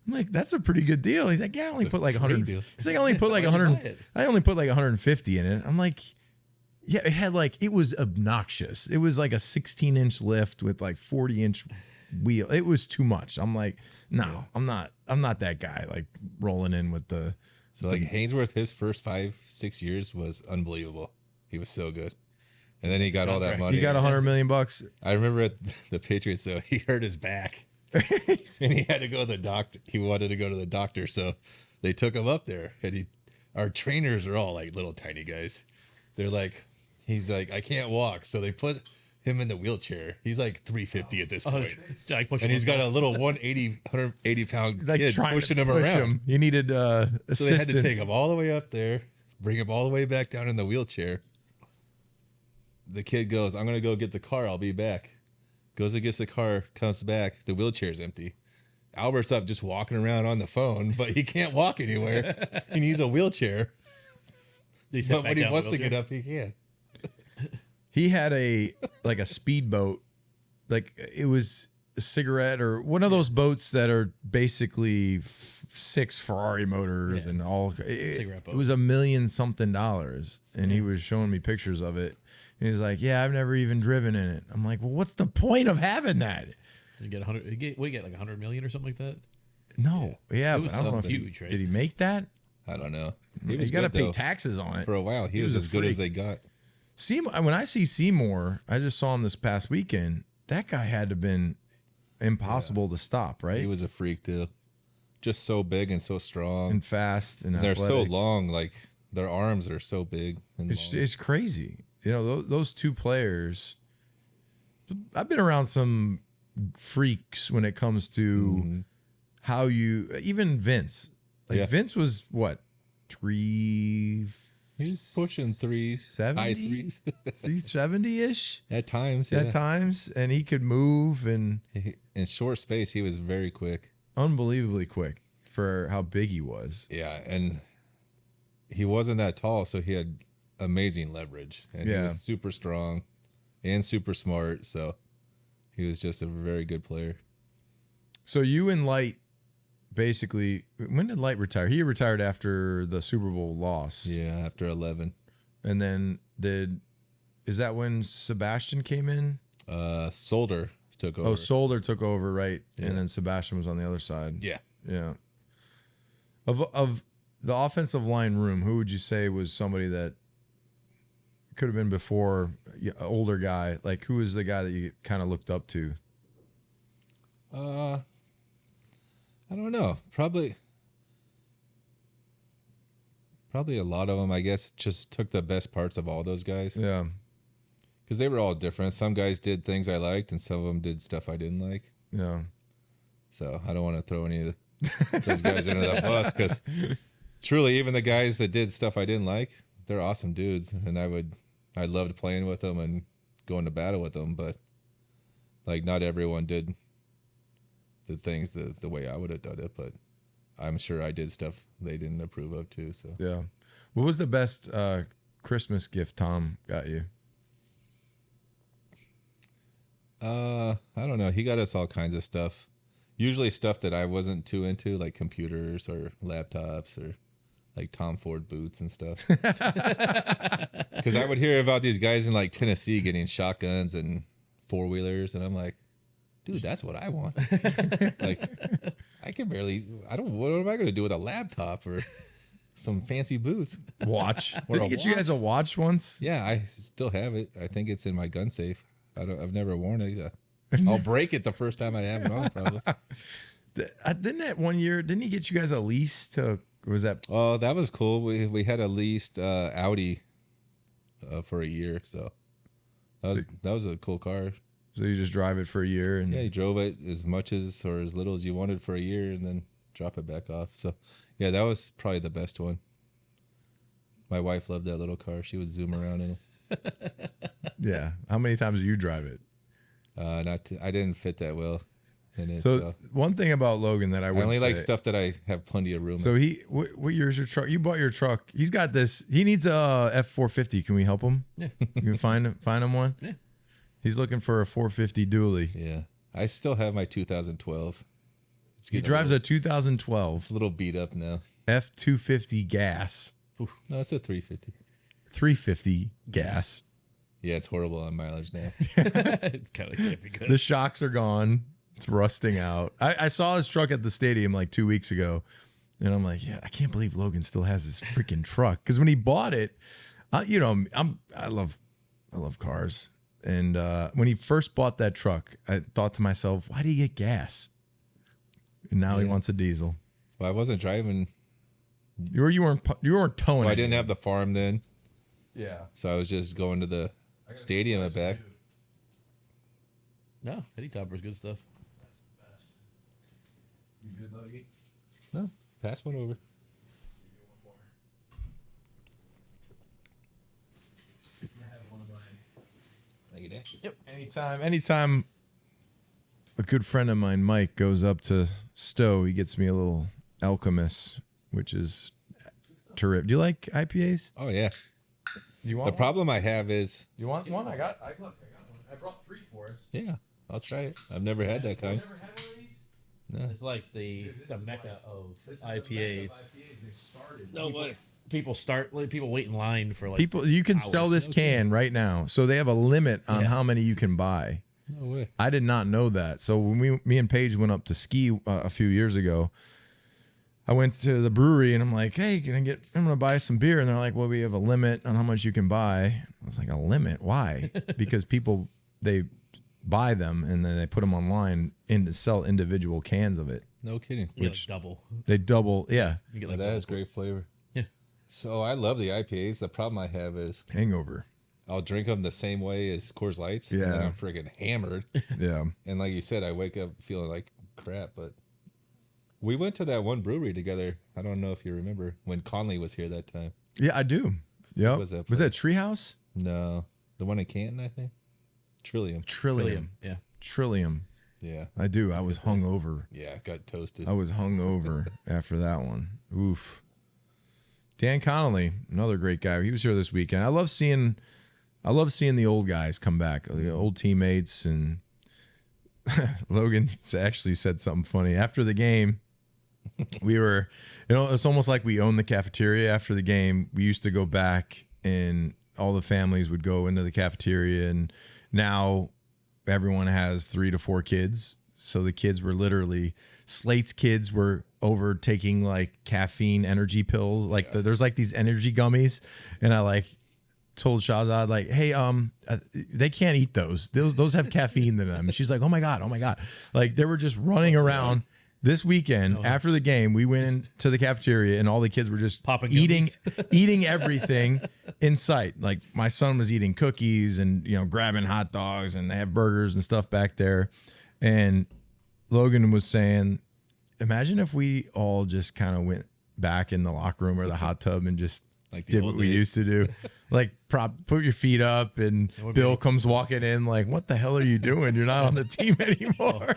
I'm like, that's a pretty good deal. He's like, yeah, I only put like 100. He's like, I only put like 100. I only put like 150 in it. I'm like, yeah, it had like, it was obnoxious. It was like a 16-inch lift with like 40-inch wheel. It was too much. I'm like, no, I'm not that guy. Like rolling in with the. So like Hainsworth, his first 5-6 years was unbelievable. He was so good. And then he got all that money. He got $100 million. I remember at the Patriots, though, he hurt his back. And he had to go to the doctor. He wanted to go to the doctor. So they took him up there. And our trainers are all like little tiny guys. They're like, he's like, I can't walk. So they put him in the wheelchair. He's like 350 at this point. And he's got a little 180-pound like kid pushing him around. He needed assistance. So they had to take him all the way up there, bring him all the way back down in the wheelchair. the kid goes, "I'm gonna go get the car. I'll be back." Goes and gets the car, comes back. The wheelchair's empty. Albert's up just walking around on the phone, but he can't walk anywhere. He needs a wheelchair. But when he wants to get up, he can't. He had a speedboat, like it was a cigarette or one of those boats that are basically 6 Ferrari motors and all. It was $1 million something, and he was showing me pictures of it. And he's like, "Yeah, I've never even driven in it." I'm like, "Well, what's the point of having that?" You get 100. What do you get, like 100 million or something like that? No, yeah, It was but I don't know if huge, right? did he make that? I don't know. He's got to pay taxes on it. For a while, he was as good as they got. Seymour, when I see Seymour, I just saw him this past weekend. That guy had to have been impossible to stop, right? He was a freak too. Just so big and so strong and fast, and they're athletic. so long. Like their arms are so big. And it's crazy. You know, those two players. I've been around some freaks when it comes to how you, even Vince. Like Vince was what, 3? He's pushing 3s, high 3s, 370-ish at times. At times, and he could move, and in short space, he was very quick, unbelievably quick for how big he was. Yeah, and he wasn't that tall, so he had amazing leverage, and he was super strong and super smart. So he was just a very good player. So you and Light. Basically, when did Light retire? He retired after the Super Bowl loss. Yeah, after 11. And then is that when Sebastian came in? Solder took over. Oh, Solder took over, right? Yeah. And then Sebastian was on the other side. Yeah. Yeah. Of the offensive line room, who would you say was somebody that could have been before, older guy? Like, who was the guy that you kind of looked up to? I don't know. Probably a lot of them, I guess, just took the best parts of all those guys. Yeah. Because they were all different. Some guys did things I liked, and some of them did stuff I didn't like. Yeah. So I don't want to throw any of those guys under that bus, because truly, even the guys that did stuff I didn't like, they're awesome dudes, and I loved playing with them and going to battle with them. But like, not everyone did the things the way I would have done it, but I'm sure I did stuff they didn't approve of too. So yeah. What was the best Christmas gift Tom got you? I don't know. He got us all kinds of stuff. Usually stuff that I wasn't too into, like computers or laptops or like Tom Ford boots and stuff. Because I would hear about these guys in like Tennessee getting shotguns and 4-wheelers, and I'm like, dude, that's what I want. Like, what am I going to do with a laptop or some fancy boots? Watch. Did I get you guys a watch once? Yeah, I still have it. I think it's in my gun safe. I've never worn it. I'll break it the first time I have it on, probably. Didn't that one year, didn't he get you guys a lease to, was that? Oh, that was cool. We had a leased Audi for a year. So that was a cool car. So you just drive it for a year, and you drove it as much as or as little as you wanted for a year, and then drop it back off. So, yeah, that was probably the best one. My wife loved that little car. She would zoom around in it. Yeah. How many times do you drive it? I didn't fit that well in it. So one thing about Logan that I only like stuff that I have plenty of room. So what year is your truck? You bought your truck. He's got this. He needs a F450. Can we help him? Yeah. You can find him one. Yeah. He's looking for a 450 dually. Yeah. I still have my 2012. He drives a 2012. It's a little beat up now. F250 gas. Oof. No, it's a 350. 350 gas. Yeah, it's horrible on mileage now. It's kind of can't be good. The shocks are gone. It's rusting out. I saw his truck at the stadium like 2 weeks ago, and I'm like, yeah, I can't believe Logan still has this freaking truck. Because when he bought it, I love cars. And when he first bought that truck, I thought to myself, why did he get gas? And now he wants a diesel. Well, I wasn't driving. You weren't towing. Well, I didn't have the farm then. Yeah. So I was just going to the stadium and back. No, Eddie Topper's good stuff. That's the best. You good, Logie? No, pass one over. One more. I have one of my Thank you, Dan. Yep. Anytime a good friend of mine, Mike, goes up to Stowe, he gets me a little Alchemist, which is terrific. Do you like IPAs? Oh yeah. Do you want The one? problem I have is, Do you want one? I got one. I brought 3 for us. yeah, I'll try it. I've never had that kind. Never had one of these? No. It's like the mecca of IPAs. They started. No way. People wait in line for like People, you can hours. sell this can right now. So they have a limit on how many you can buy. No way. I did not know that. So when me and Paige went up to ski a few years ago, I went to the brewery and I'm like, hey, I'm going to buy some beer. And they're like, well, we have a limit on how much you can buy. I was like, a limit? Why? Because people, they buy them and then they put them online to sell individual cans of it. No kidding. You get, like, double. They double, yeah. You get Yeah, like that double. has great flavor. Yeah. So I love the IPAs. The problem I have is Hangover. I'll drink them the same way as Coors Lights. And then Yeah. I'm freaking hammered. Yeah. And like you said, I wake up feeling like crap. But we went to that one brewery together. I don't know if you remember when Conley was here that time. Yeah, I do. Yep. was that Was that Treehouse? No, the one in Canton, I think. Trillium. Trillium. Yeah. Trillium. Yeah. I do. I was hungover. Yeah, got toasted. I was hungover after that one. Oof. Dan Connolly, another great guy. He was here this weekend. I love seeing the old guys come back, the old teammates. And Logan actually said something funny after the game. We were, it's almost like we owned the cafeteria after the game. We used to go back and all the families would go into the cafeteria, and now everyone has 3 to 4 kids. So the kids were literally, Slate's kids were over taking like caffeine energy pills. Like there's like these energy gummies. And I like told Shahzad, like, hey, they can't eat those. Those have caffeine in them. And she's like, oh my God. Like they were just running around. This weekend, after the game, we went into the cafeteria and all the kids were just Popping eating everything in sight. Like my son was eating cookies and, grabbing hot dogs, and they have burgers and stuff back there. And Logan was saying, imagine if we all just kind of went back in the locker room or the hot tub and just Like the did old what we days. used to do. Like put your feet up, and Bill comes walking in like, what the hell are you doing? You're not on the team anymore.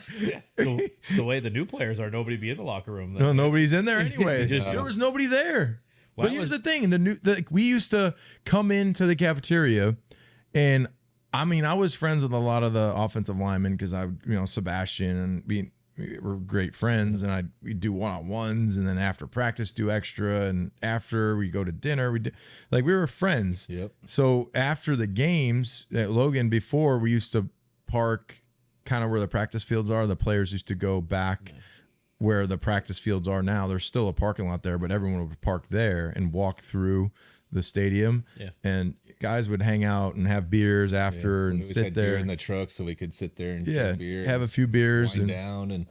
The way the new players are, nobody be in the locker room. No, nobody's in there anyway. Just- There was nobody there. Well, But here's the thing: we used to come into the cafeteria, and I mean, I was friends with a lot of the offensive linemen because Sebastian and we were great friends, and we'd do one-on-ones, and then after practice do extra, and after we go to dinner, we were friends. Yep. So after the games at Logan, before we used to park kind of where the practice fields are. The players used to go back where the practice fields are now. There's still a parking lot there, but everyone would park there and walk through the stadium. Yeah. And guys would hang out and have beers after We and always sit had there beer in the truck so we could sit there and yeah, drink beer, have a few beers wind and down and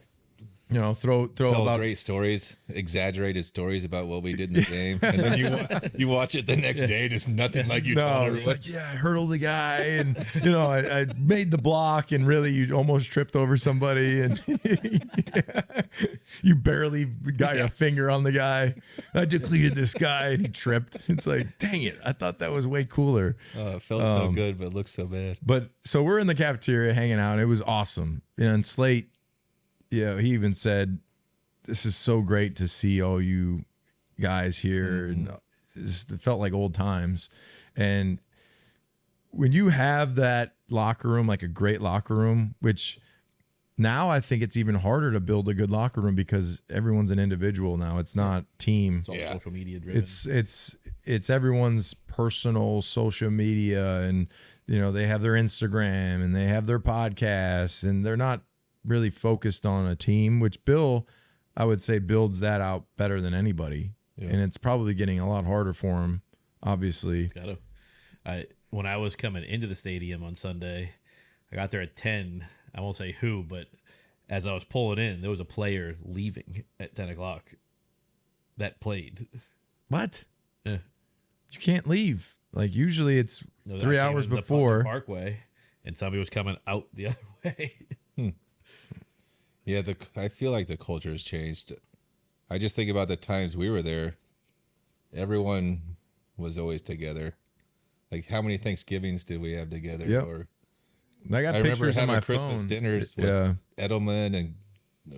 throw tell about great stories, exexaggerated stories about what we did in the game, and then you watch it the next day, and it's nothing like you told no, everyone. it's like, yeah, I hurdled the guy, and I made the block, and really you almost tripped over somebody, and you barely got a finger on the guy. I depleted this guy, and he tripped. It's like, dang it, I thought that was way cooler. It felt so good, but it looked so bad. But so we're in the cafeteria hanging out. It was awesome. And Slate, he even said, "This is so great to see all you guys here." And it felt like old times. And when you have that locker room, like a great locker room, which now I think it's even harder to build a good locker room because everyone's an individual now. It's not team. It's all Yeah. social media driven. It's everyone's personal social media, and they have their Instagram and they have their podcasts, and they're not really focused on a team, which Bill, I would say, builds that out better than anybody. Yeah. And it's probably getting a lot harder for him, obviously. Gotta. When I was coming into the stadium on Sunday, I got there at 10. I won't say who, but as I was pulling in, there was a player leaving at 10 o'clock that played. What? Yeah. You can't leave. Like usually it's No, 3 I came hours into the before. Parkway, and somebody was coming out the other way. Yeah, I feel like the culture has changed. I just think about the times we were there. Everyone was always together. Like, how many Thanksgivings did we have together? Yep. Or I got remember pictures on having my Christmas phone. dinners with Yeah, Edelman and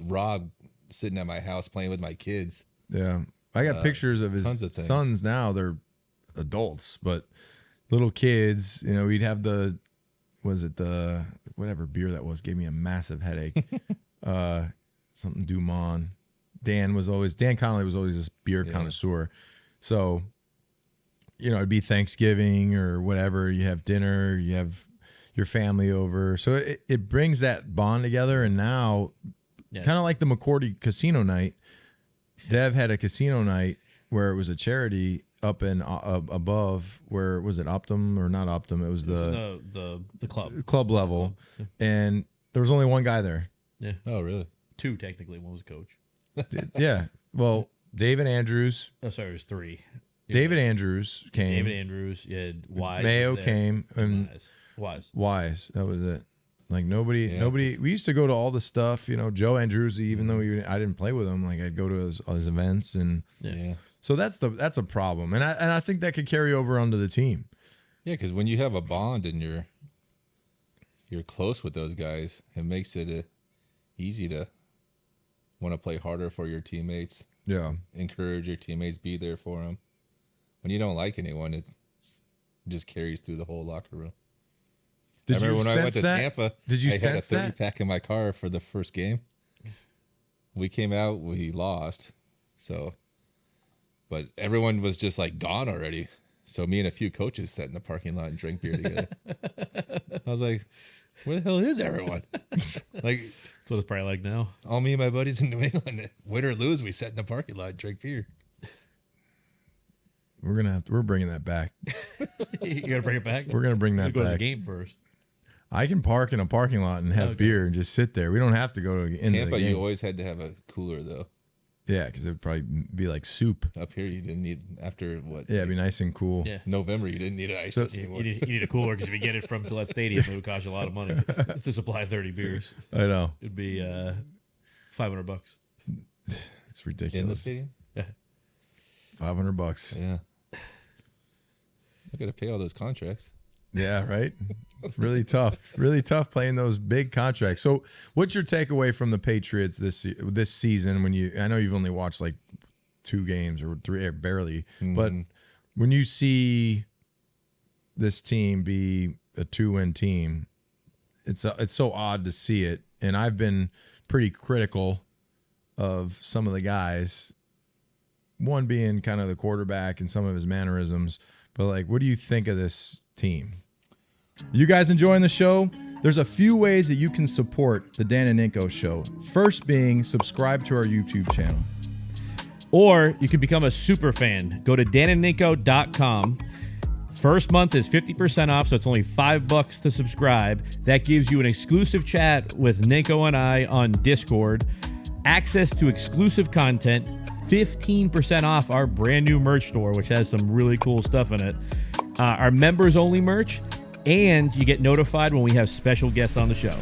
Rob sitting at my house playing with my kids. yeah. I got pictures of his tons of things. sons now. They're adults, but little kids. You know, we'd have the whatever beer that was gave me a massive headache. Something Dumont. Dan Connolly was always this beer connoisseur. So, you know, it'd be Thanksgiving or whatever. You have dinner, you have your family over. So it brings that bond together. And now, kind of like the McCourty casino night, Dev had a casino night where it was a charity up in above, where was it Optum or not Optum? It was the club level. And there was only one guy there. Yeah. Oh, really? Two, technically. One was a coach. Yeah. Well, David Andrews. Oh, sorry, it was three. David Andrews came. David Andrews. You had Wise. Mayo was there. came. And Wise. That was it. Like nobody. We used to go to all the stuff. You know, Joe Andrews. Even though I didn't play with him, like I'd go to his events, and so that's a problem. And I think that could carry over onto the team. Yeah, because when you have a bond and you're close with those guys, it makes it easy to want to play harder for your teammates. Yeah, encourage your teammates, be there for them. When you don't like anyone, it just carries through the whole locker room. I remember when I went to Tampa, Did you I had a sense 30-pack in my car for the first game. We came out, we lost. So, but everyone was just like gone already. So me and a few coaches sat in the parking lot and drank beer together. I was like, where the hell is everyone? Like, that's what it's probably like now. All me and my buddies in New England, win or lose, we sat in the parking lot and drank beer. We're bringing that back. You gotta bring it back. We're gonna bring that go back. to the game first. I can park in a parking lot and have beer and just sit there. We don't have to go to into Tampa, the game. you always had to have a cooler though. Yeah, because it would probably be like soup. Up here, you didn't need after what? Yeah, it'd be nice and cool. Yeah. November, you didn't need ice anymore. You need a cooler because if you get it from Gillette Stadium, it would cost you a lot of money to supply 30 beers. I know. It'd be $500. It's ridiculous. In the stadium? Yeah. $500. Yeah. I got to pay all those contracts. Yeah, right. Really tough. Really tough playing those big contracts. So, what's your takeaway from the Patriots this season? I know you've only watched like 2 games or 3, or barely, but when you see this team be a 2-win team, it's so odd to see it. And I've been pretty critical of some of the guys. One being kind of the quarterback and some of his mannerisms. But like, what do you think of this team? You guys enjoying the show? There's a few ways that you can support the Dan and Ninko Show. First being subscribe to our YouTube channel. Or you can become a super fan. Go to danandninko.com. First month is 50% off, so it's only $5 to subscribe. That gives you an exclusive chat with Ninko and I on Discord, access to exclusive content, 15% off our brand new merch store, which has some really cool stuff in it, our members only merch, and you get notified when we have special guests on the show.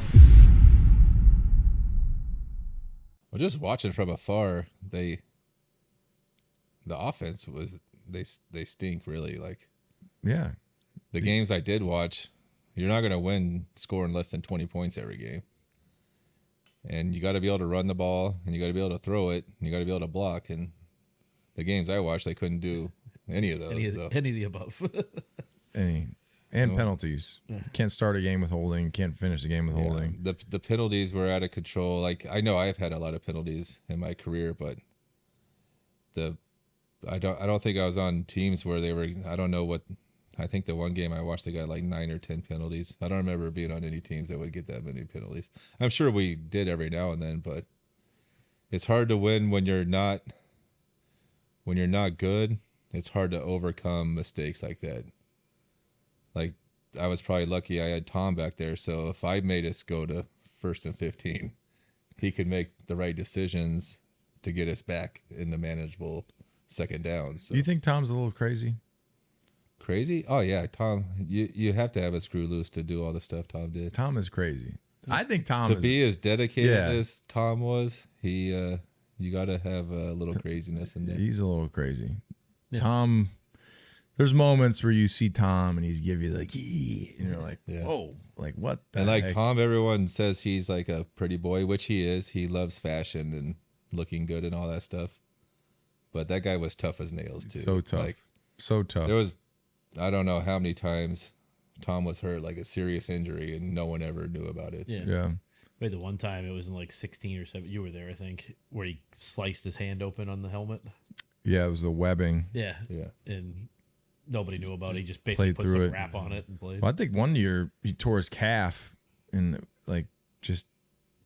Well, just watching from afar, the offense was they stink really. Like, yeah, the games I did watch, you're not going to win scoring less than 20 points every game. And you got to be able to run the ball, and you got to be able to throw it, and you got to be able to block. And the games I watched, they couldn't do any of those. Any of the above. And penalties. Can't start a game with holding. Can't finish a game with holding. The penalties were out of control. Like, I know I've had a lot of penalties in my career, but I don't think I was on teams where they were. I don't know what. I think the one game I watched, they got like 9 or 10 penalties. I don't remember being on any teams that would get that many penalties. I'm sure we did every now and then, but it's hard to win when you're not good. It's hard to overcome mistakes like that. Like, I was probably lucky I had Tom back there, so if I made us go to 1st and 15, he could make the right decisions to get us back into manageable second downs. So. Do you think Tom's a little crazy? Crazy? Oh yeah, Tom. You have to have a screw loose to do all the stuff Tom did. Tom is crazy. I think Tom to be as dedicated as Tom was. You got to have a little craziness in there. He's a little crazy. Yeah. Tom, There's moments where you see Tom and he's give you like, and you're like, Yeah. whoa, like what the And like heck? Tom, everyone says he's like a pretty boy, which he is. He loves fashion and looking good and all that stuff. But that guy was tough as nails too. So tough. Like, So tough. there was, I don't know how many times Tom was hurt, like a serious injury, and no one ever knew about it. Yeah. Yeah. Wait, the one time it was in like 16 or 7. You were there, I think, where he sliced his hand open on the helmet. Yeah, it was the webbing. Yeah. Yeah. And nobody knew about it. He just basically Played put through some it. wrap on it and played. Well, I think one year he tore his calf and like just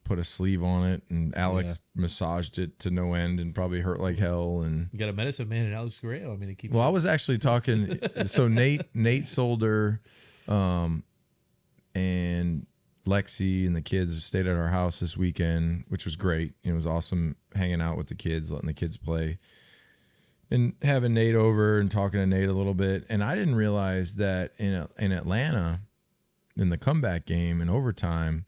put a sleeve on it, and Alex massaged it to no end and probably hurt like hell. And You got a medicine man in Alex Guerrero. I mean, he keeps. well, I was actually talking. So Nate Solder, and Lexi and the kids stayed at our house this weekend, which was great. It was awesome hanging out with the kids, letting the kids play, and having Nate over and talking to Nate a little bit. And I didn't realize that in Atlanta, in the comeback game in overtime,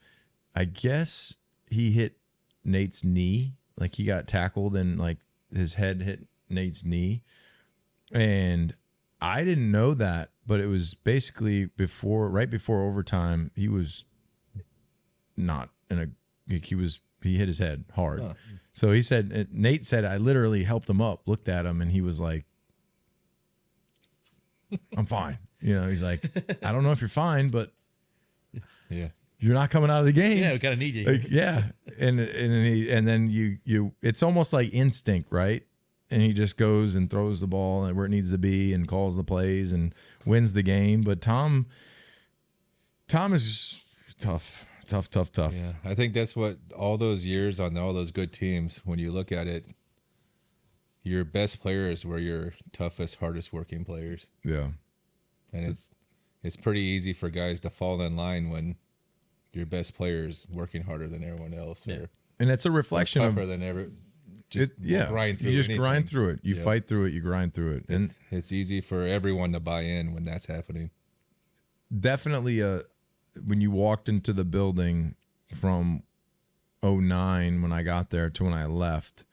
I guess he hit Nate's knee. Like he got tackled and like his head hit Nate's knee. And I didn't know that, but it was basically right before overtime. He was not in a, he hit his head hard. Huh. So he said, Nate said, I literally helped him up, looked at him, and he was like, I'm fine. You know, he's like, I don't know if you're fine, but Yeah. you're not coming out of the game. Yeah, we kind of need you. Like, yeah. And then you it's almost like instinct, right? And he just goes and throws the ball where it needs to be and calls the plays and wins the game. But Tom is just tough. Yeah. I think that's what all those years on all those good teams, when you look at it, your best players were your toughest, hardest working players. Yeah. And it's pretty easy for guys to fall in line when your best player is working harder than everyone else, or And it's a reflection of tougher than ever. Just grind through. You just anything. grind through it. You Yeah. fight through it. You grind through it. And It's easy for everyone to buy in when that's happening. definitely when you walked into the building from 2009 when I got there to when I left,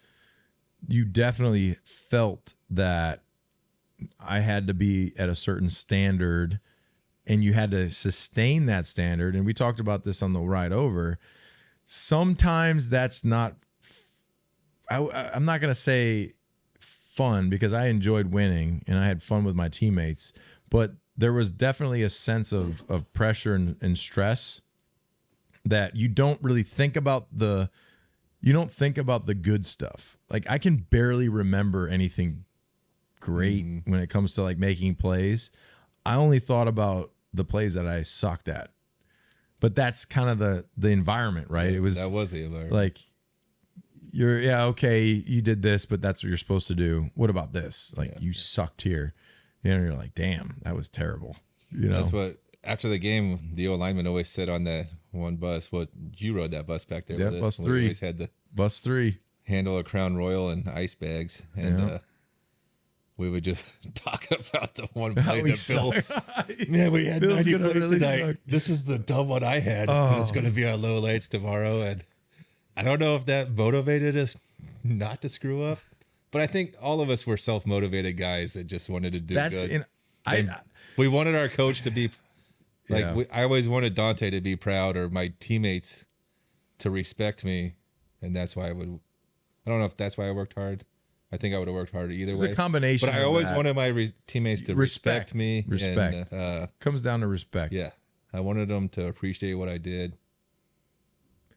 you definitely felt that I had to be at a certain standard and you had to sustain that standard. And we talked about this on the ride over. Sometimes that's not, I'm not going to say fun, because I enjoyed winning and I had fun with my teammates, but there was definitely a sense of pressure and stress that you don't really think about the good stuff. Like I can barely remember anything great when it comes to like making plays. I only thought about the plays that I sucked at. But that's kind of the environment, right? Yeah, it was that was the environment. like okay, you did this, but that's what you're supposed to do. What about this? Like you sucked here. You know, you're like, damn, that was terrible. You know, That's what, after the game, the old lineman always said on that one bus. What, you rode that bus back there? Yeah, with us. bus We 3. always had the bus 3. handle of Crown Royal and ice bags, and we would just talk about the one play we that Bill. suck. Man, we had Bill's 90 gonna plays really tonight. suck. This is the dumb one I had. And it's going to be our low lights tomorrow, and I don't know if that motivated us not to screw up, but I think all of us were self-motivated guys that just wanted to do good. And we wanted our coach to be like, Yeah. I always wanted Dante to be proud, or my teammates to respect me. And that's why I don't know if that's why I worked hard. I think I would have worked harder either way. It's a combination. But I of always that. wanted my teammates to respect me. Respect. And, Comes down to respect. yeah. I wanted them to appreciate what I did.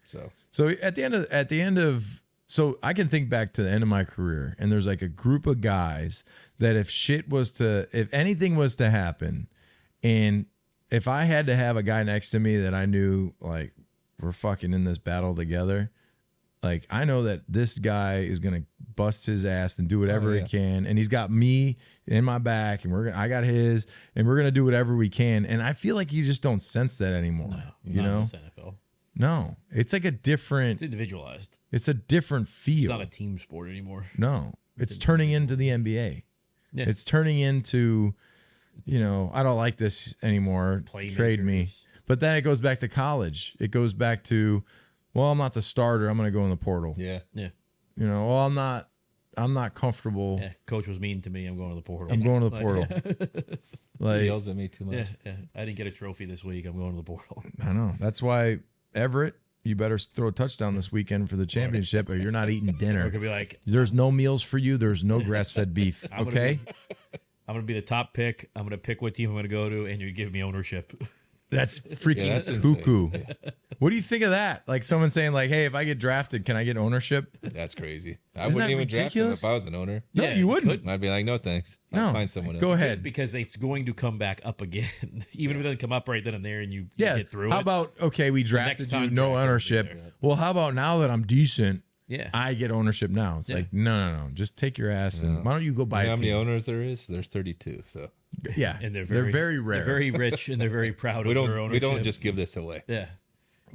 So at the end of so I can think back to the end of my career, and there's like a group of guys that if anything was to happen, and if I had to have a guy next to me that I knew like we're fucking in this battle together, like I know that this guy is gonna bust his ass and do whatever he can, and he's got me in my back, and I got his, and we're gonna do whatever we can. And I feel like you just don't sense that anymore. You know? It's NFL. No, it's like a different. It's individualized. It's a different feel. It's not a team sport anymore. No, it's turning into the NBA. Yeah. It's turning into, I don't like this anymore. Trade me. Playmakers. But then it goes back to college. It goes back to, well, I'm not the starter. I'm going to go in the portal. Yeah. Yeah. Well, I'm not I'm not comfortable. Yeah, coach was mean to me. I'm going to the portal. I'm going to the portal. He Like, yells at me too much. Yeah. I didn't get a trophy this week. I'm going to the portal. I know. That's why Everett, you better throw a touchdown this weekend for the championship, or you're not eating Or dinner. it could be like, There's no meals for you. There's no grass-fed beef. I'm gonna Okay, I'm going to be the top pick. I'm going to pick what team I'm going to go to, and you give me ownership. that's freaking that's insane. cuckoo. What do you think of that? Like someone saying, like, "Hey, if I get drafted, can I get ownership?" That's crazy. I Isn't wouldn't that even draft him ridiculous? if I was an owner. No, Yeah, you you wouldn't. couldn't. I'd be like, no thanks. No, I'll find someone else. go ahead. Because it's going to come back up again. Even if it doesn't come up right then and there and you Yeah. get through How it. about okay, we drafted you, contract no will be ownership. there. Well, how about now that I'm decent, Yeah. I get ownership now? It's Yeah. like no. Just take your ass and why don't you go buy You know a how many team? owners there is? There's 32. So Yeah, And they're very very rare. They're very rich and they're very proud we of their don't ownership. just give this away. Yeah.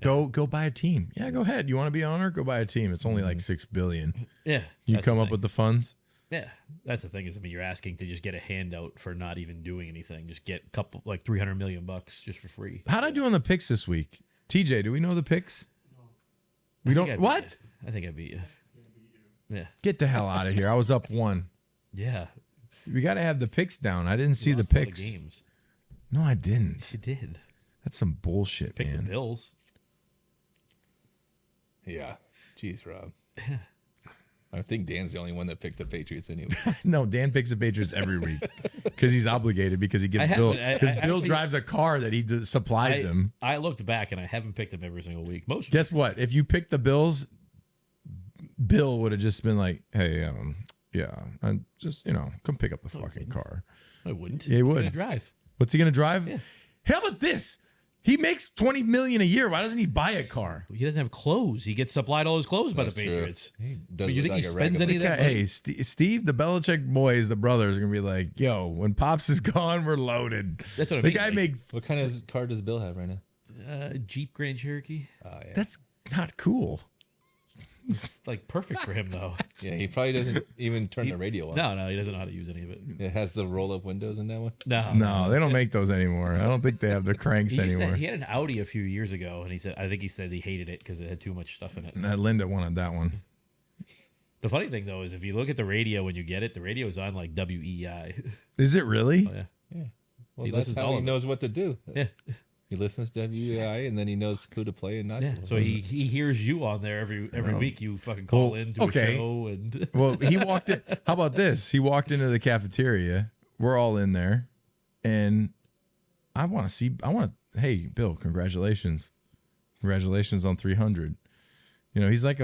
Go buy a team. Yeah, go ahead. You want to be an owner? Go buy a team. It's only like $6 billion. Yeah. You That's come the up thing. with the funds. Yeah. That's the thing is, I mean, you're asking to just get a handout for not even doing anything. Just get a couple, like $300 million just for free. How'd I do on the picks this week? TJ, do we know the picks? We I think don't. I beat What? you. I think I beat you. Yeah. Get the hell out of here! I was up 1. Yeah. We got to have the picks down. I didn't see You the lost a lot of picks. games. No, I didn't. You did. That's some bullshit, Pick the man. Bills. Yeah. Jeez, Rob. I think Dan's the only one that picked the Patriots anyway. No, Dan picks the Patriots every week because he's obligated because he gives I Bill. haven't. Because I Bill actually- drives a car that he supplies him. I looked back and I haven't picked them every single week. Most Guess what? If you picked the Bills, Bill would have just been like, "Hey, yeah, I'm just come pick up the fucking car." I wouldn't. Yeah, he He's would. gonna drive. What's he gonna drive? Yeah. How about this? He makes $20 million a year. Why doesn't he buy a car? He doesn't have clothes. He gets supplied all his clothes by the That's true. Patriots. He But does you look think he like a spends ragamuffin. any of that money? Hey, Steve, the Belichick boys, the brothers, are gonna be like, "Yo, when Pops is gone, we're loaded." That's what I The mean. guy like, made. What kind of car does Bill have right now? Jeep Grand Cherokee. Oh, yeah. That's not cool. It's like perfect for him though. Yeah, he probably doesn't even turn the radio on. No, he doesn't know how to use any of it. It has the roll-up windows in that one. No, they don't make those anymore. I don't think they have the cranks anymore. He had an Audi a few years ago, and I think he said he hated it because it had too much stuff in it. Linda wanted that one. The funny thing though is if you look at the radio when you get it, the radio is on like WEI. Is it really? Oh, yeah. Well, He that's listens to how all he of it. knows what to do. Yeah. He listens to WEI and then he knows who to play and not Yeah. to. So he hears you on there every week. You fucking call Well, in to okay. a show and Well, he walked in. How about this? He walked into the cafeteria. We're all in there, and I want to see. Hey, Bill, congratulations on 300. He's like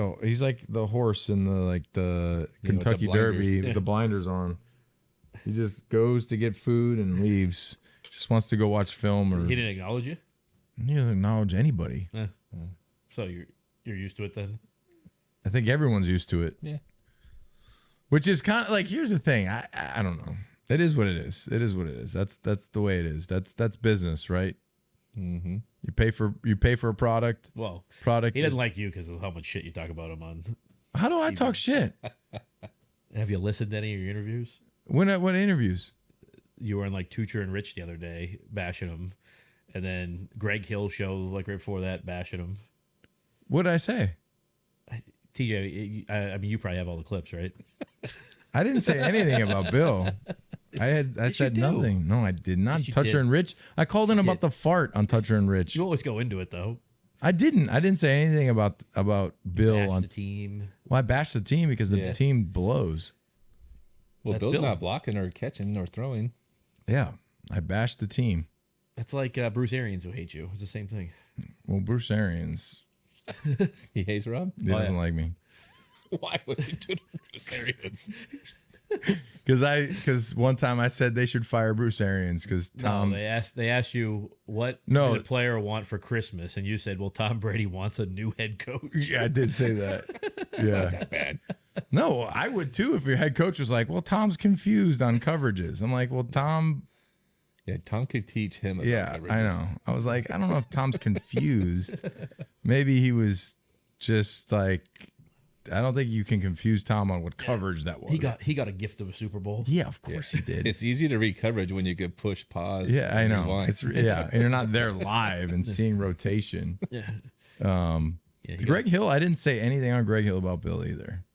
the horse in the with the Kentucky blinders. Derby with the blinders on. He just goes to get food and leaves. Just wants to go watch film, or he didn't acknowledge you. he doesn't acknowledge anybody. So you're used to it then. I think everyone's used to it. Yeah. Which is kind of like, here's the thing. I don't know. It is what it is. It is what it is. That's the way it is. That's business, right? Mm-hmm. You pay for a product. Well, Product. he is- doesn't like you because of how much shit you talk about him on. How do I talk shit? Have you listened to any of your interviews? What interviews? You were on like Tucher and Rich the other day bashing him, and then Greg Hill show like right before that bashing him. What did I say? TJ, I mean, you probably have all the clips, right? I didn't say anything about Bill. I said do. nothing. No, I did not. Yes, you Toucher did. and Rich. I called in about did. the fart on Toucher and Rich. You always go into it though. I didn't say anything about Bill Bash on. the team. Well, I bashed the team because the Yeah. team blows. Well, That's Bill's Bill. not blocking or catching or throwing. Yeah, I bashed the team. That's like Bruce Arians who hates you. It's the same thing. Well, Bruce Arians, He hates Rob. he doesn't like me. Why would you do to Bruce Arians? Because one time I said they should fire Bruce Arians because Tom. They asked you what No. did a player want for Christmas, and you said, "Well, Tom Brady wants a new head coach." Yeah, I did say that. Yeah, That bad. no, I would too if your head coach was like, "Well, Tom's confused on coverages." I'm like, "Well, Tom, Yeah, Tom could teach him. About yeah, coverages. I know." I was like, "I don't know if Tom's confused. Maybe he was just like, I don't think you can confuse Tom on what coverage that was." He got a gift of a Super Bowl. yeah, of course he did. It's easy to read coverage when you could push pause. Yeah, I and know. rewind. It's and you're not there live and seeing rotation. Yeah, he Greg Hill, I didn't say anything on Greg Hill about Bill either.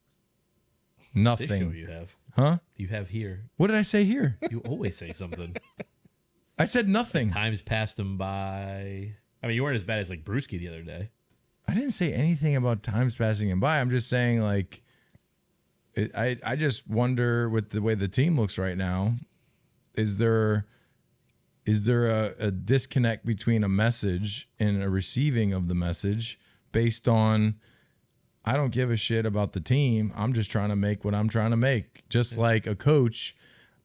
This show Nothing. you have. Huh? You have here. What did I say here? You always say something. I said nothing. Times passed him by. I mean, you weren't as bad as like Brewski the other day. I didn't say anything about times passing him by. I'm just saying, like, I just wonder with the way the team looks right now, is there a disconnect between a message and a receiving of the message based on, I don't give a shit about the team. I'm just trying to make what I'm trying to make. Just like a coach,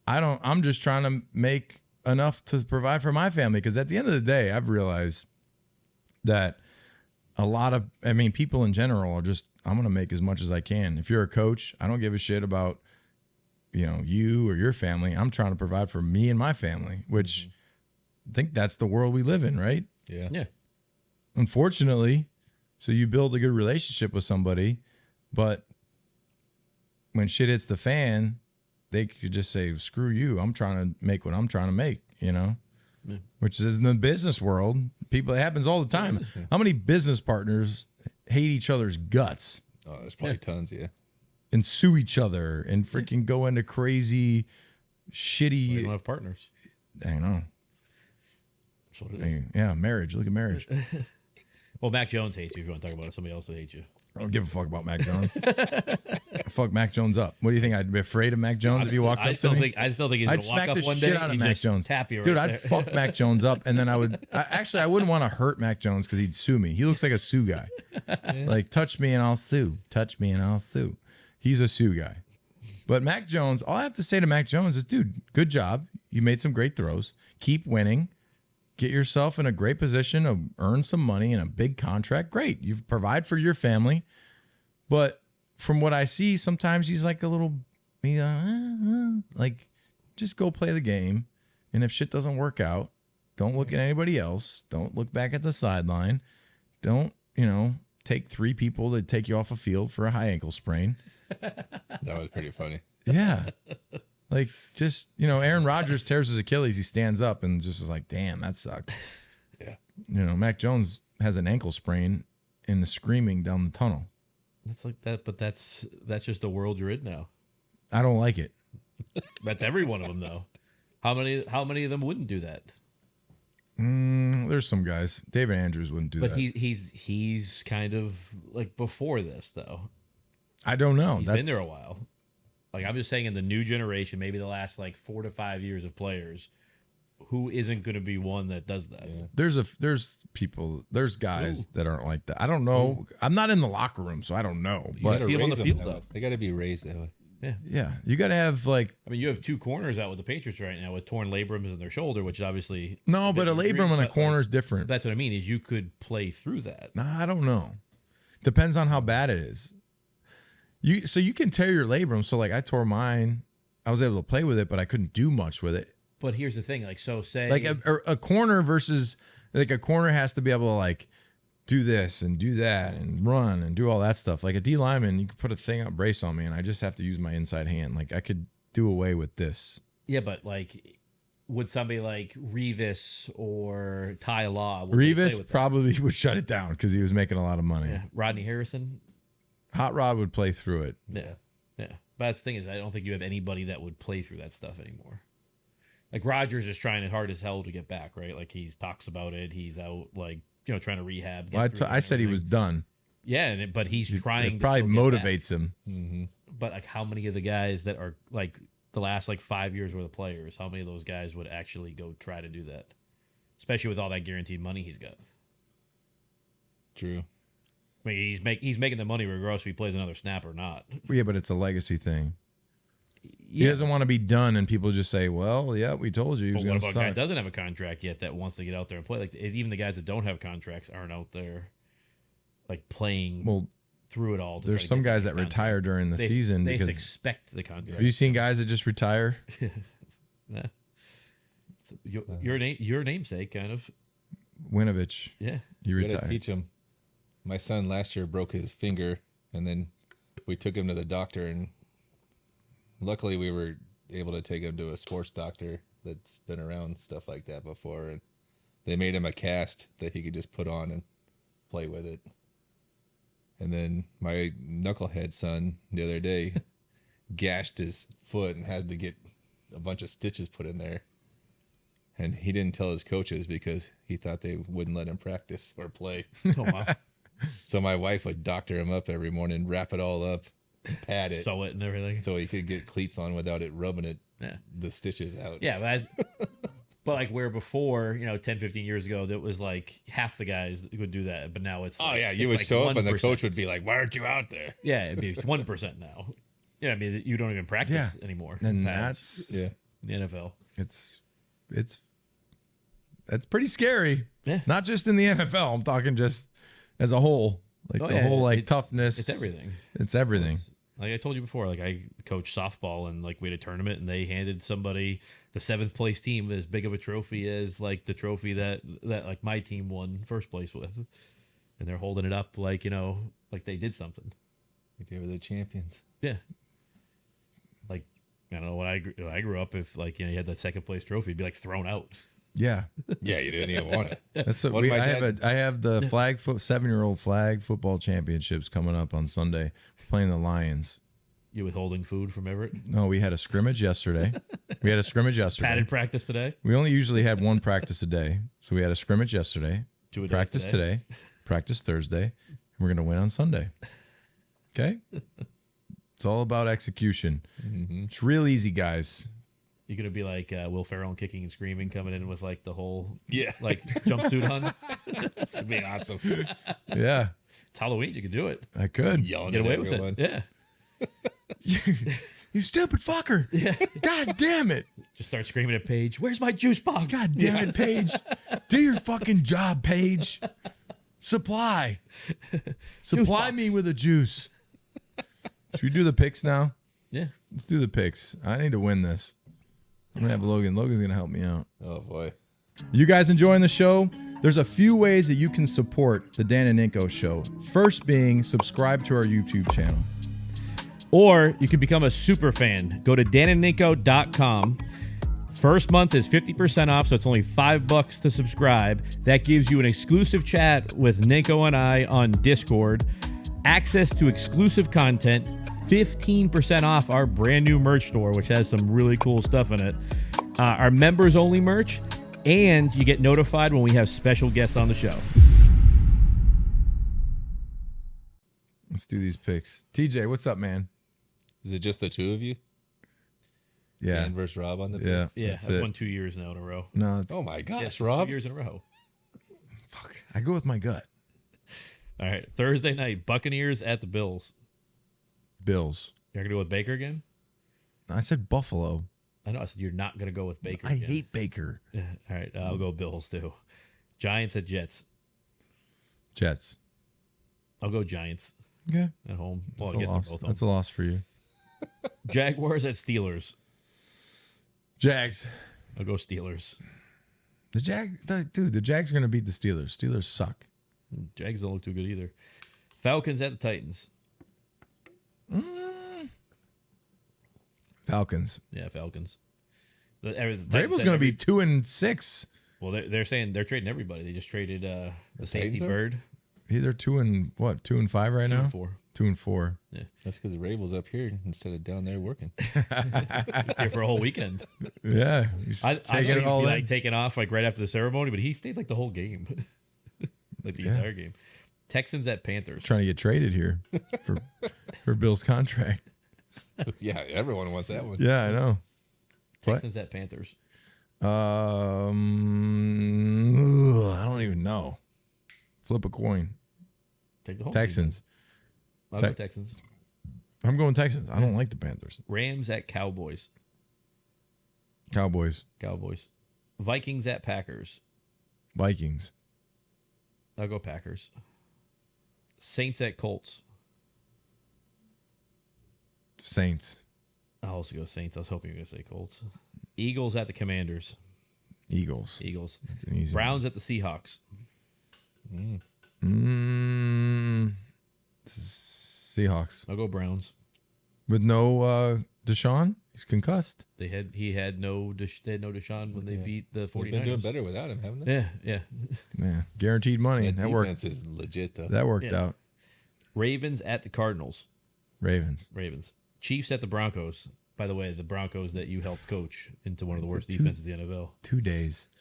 I'm just trying to make enough to provide for my family. Because at the end of the day, I've realized that people in general are just, I'm going to make as much as I can. If you're a coach, I don't give a shit about, you or your family. I'm trying to provide for me and my family, which I think that's the world we live in, right? Yeah. Yeah. Unfortunately, so you build a good relationship with somebody, but when shit hits the fan, they could just say, screw you. I'm trying to make what I'm trying to make, Yeah. which is in the business world. It happens all the time. How many business partners hate each other's guts Oh, there's probably tons. Yeah. and sue each other and freaking go into crazy, We shitty, don't have partners. I know. That's what it is. Yeah, marriage. Look at marriage. Well, Mac Jones hates you if you want to talk about it. Somebody else that hates you. I don't give a fuck about Mac Jones. Fuck Mac Jones up. What do you think? I'd be afraid of Mac Jones if he walked up to me? I still think he's I'd going to smack walk the up one shit day out of and Mac just Jones. tap you right Dude, I'd there. fuck Mac Jones up, and then I wouldn't want to hurt Mac Jones because he'd sue me. He looks like a sue guy. Like, touch me and I'll sue. Touch me and I'll sue. He's a sue guy. But Mac Jones, all I have to say to Mac Jones is, dude, good job. You made some great throws. Keep winning. Get yourself in a great position to earn some money and a big contract. Great. You provide for your family. But from what I see, sometimes he's like a little, like, just go play the game. And if shit doesn't work out, don't look at anybody else. Don't look back at the sideline. Don't, take 3 people to take you off a field for a high ankle sprain. That was pretty funny. Yeah. Like, just, Aaron Rodgers tears his Achilles. He stands up and just is like, damn, that sucked. Yeah. Mac Jones has an ankle sprain and is screaming down the tunnel. It's like that, but that's just the world you're in now. I don't like it. That's every one of them, though. How many of them wouldn't do that? There's some guys. David Andrews wouldn't do But that. he's kind of like before this, though. I don't know. He's been there a while. Like, I'm just saying, in the new generation, maybe the last like 4 to 5 years of players, who isn't going to be one that does that? Yeah. There's guys that aren't like that. I don't know. I'm not in the locker room, so I don't know. You But gotta see him on raise the them field, that though. way. They got to be raised that way. yeah, you got to have like I mean, you have 2 corners out with the Patriots right now with torn labrums in their shoulder, which is obviously no, but a labrum in a but, corner like, is different. That's what I mean. Is you could play through that. Nah, I don't know. Depends on how bad it is. You can tear your labrum. So like I tore mine. I was able to play with it, but I couldn't do much with it. But here's the thing, like, so say Like a corner versus like a corner has to be able to like do this and do that and run and do all that stuff. Like a D lineman, you could put a thing up brace on me and I just have to use my inside hand. Like I could do away with this. yeah, but like, would somebody like Revis or Ty Law? Would they play Revis with that? probably would shut it down because he was making a lot of money. Yeah. Rodney Harrison. Hot Rod would play through it. Yeah, yeah. But that's the thing is, I don't think you have anybody that would play through that stuff anymore. Like Rodgers is trying hard as hell to get back, right? Like he talks about it. He's out, like, trying to rehab. Well, I said he was done. Yeah, but he's trying. It probably to still get motivates him. Mm-hmm. back. But like, how many of the guys that are like the last like 5 years worth of players? How many of those guys would actually go try to do that? Especially with all that guaranteed money he's got. True. I mean, he's making the money regardless if he plays another snap or not. Yeah, but it's a legacy thing. He Yeah. doesn't want to be done, and people just say, "Well, yeah, we told you he was But going what to about a guy that start." doesn't have a contract yet that wants to get out there and play? Like even the guys that don't have contracts aren't out there, like playing Well, through it all. To there's try to some get guys the that next retire contract. during the They- season they because expect the contract. have you seen guys that just retire? Yeah. So your namesake, kind of. Winovich, Yeah. you You got to retired. teach him. My son last year broke his finger, and then we took him to the doctor, and luckily we were able to take him to a sports doctor that's been around stuff like that before, and they made him a cast that he could just put on and play with it. And then my knucklehead son the other day, gashed his foot and had to get a bunch of stitches put in there. And he didn't tell his coaches because he thought they wouldn't let him practice or play. Oh, wow. So my wife would doctor him up every morning, wrap it all up, and pad it, Sew it and everything. so he could get cleats on without it rubbing it, the stitches out. Yeah, but like where before, 10, 15 years ago, that was like half the guys that would do that. But now it's Oh, like, yeah, you it's would like show up and the 1%. coach would be like, "Why aren't you out there?" Yeah, it'd be 1% now. Yeah, I mean, you don't even practice anymore. And Pads that's Yeah. in the NFL. That's pretty scary. Yeah. Not just in the NFL. I'm talking just as a whole. Like whole like toughness. It's everything. It's everything. Like I told you before, like I coached softball and like we had a tournament and they handed somebody the 7th place team as big of a trophy as like the trophy that like my team won first place with, and they're holding it up like like they did something. Like they were the champions. Yeah. Like I don't know when I grew up, if like you had that 2nd place trophy, it'd be like thrown out. Yeah. Yeah, you didn't even want it. That's what What did my dad- I have the 7-year-old flag football championships coming up on Sunday, playing the Lions. You withholding food from Everett? No, we had a scrimmage yesterday. Padded practice today? We only usually had one practice a day. So we had a scrimmage yesterday, 2 a day practice today, practice Thursday, and we're going to win on Sunday. Okay? It's all about execution. Mm-hmm. It's real easy, guys. You're gonna be like Will Ferrell and Kicking and Screaming, coming in with like the whole like jumpsuit on. That'd be awesome. Yeah, It's Halloween. You can do it. I could. Yelling Get at away with everyone. it. Yeah. You stupid fucker. Yeah. God damn it. Just start screaming at Paige. Where's my juice box? God damn it, Paige. Do your fucking job, Paige. Supply me with a juice. Should we do the picks now? Yeah. Let's do the picks. I need to win this. I'm going to have Logan. Logan's going to help me out. Oh boy. You guys enjoying the show? There's a few ways that you can support the Dan and Ninko Show. First being subscribe to our YouTube channel. Or you can become a super fan. Go to danandninko.com. First month is 50% off, so it's only $5 to subscribe. That gives you an exclusive chat with Ninko and I on Discord, access to exclusive content, 15% off our brand new merch store, which has some really cool stuff in it, our members only merch, and you get notified when we have special guests on the show. Let's do these picks. TJ, what's up, man? Is it just the two of you? Yeah. Dan versus Rob on the Yeah. picks? Yeah, That's I've it. won 2 years now in a row. No, it's, Oh my gosh, Yes, Rob. 2 years in a row. fuck. I go with my gut. All right, Thursday night, Buccaneers at the Bills. Bills. You're going to go with Baker again? I said Buffalo. I know I said you're not going to go with Baker I again. hate Baker. Yeah, all right, I'll go Bills too. Giants at Jets. Jets. I'll go Giants Okay. at home. Well, I That's a guess loss. they're both That's home. a loss for you. Jaguars at Steelers. Jags. I'll go Steelers. The Jags are going to beat the Steelers. Steelers suck. Jags don't look too good either. Falcons at the Titans. Falcons. Yeah, Falcons. The Titans Vrabel's said going to be 2-6. Well, they're saying they're trading everybody. They just traded the safety Titans are? bird. They're 2-5 right now? 4. 2-4. That's because Rabel's up here instead of down there working. He's here for a whole weekend. Yeah. He's I taking thought it he'd all be in. like taking off like right after the ceremony, but he stayed like the whole game, like the entire game. Texans at Panthers. Trying to get traded here for Bill's contract. Yeah, everyone wants that one. Yeah, I know. Texans at Panthers. I don't even know. Flip a coin. Take the whole Texans. game. I'll go Texans. I'm going Texans. I don't like the Panthers. Rams at Cowboys. Cowboys. Cowboys. Vikings at Packers. Vikings. I'll go Packers. Saints at Colts. Saints. I'll also go Saints. I was hoping you were going to say Colts. Eagles at the Commanders. Eagles. Eagles. That's an easy Browns at the Seahawks. Seahawks. I'll go Browns. With no Deshaun? He's concussed. He had no Deshaun when they beat the 49ers. They've been doing better without him, haven't they? Yeah. Yeah. Guaranteed money. That That worked. defense is legit though. That worked Yeah. out. Ravens at the Cardinals. Ravens. Ravens. Chiefs at the Broncos. By the way, the Broncos that you helped coach into one of the worst defenses in the NFL. 2 days.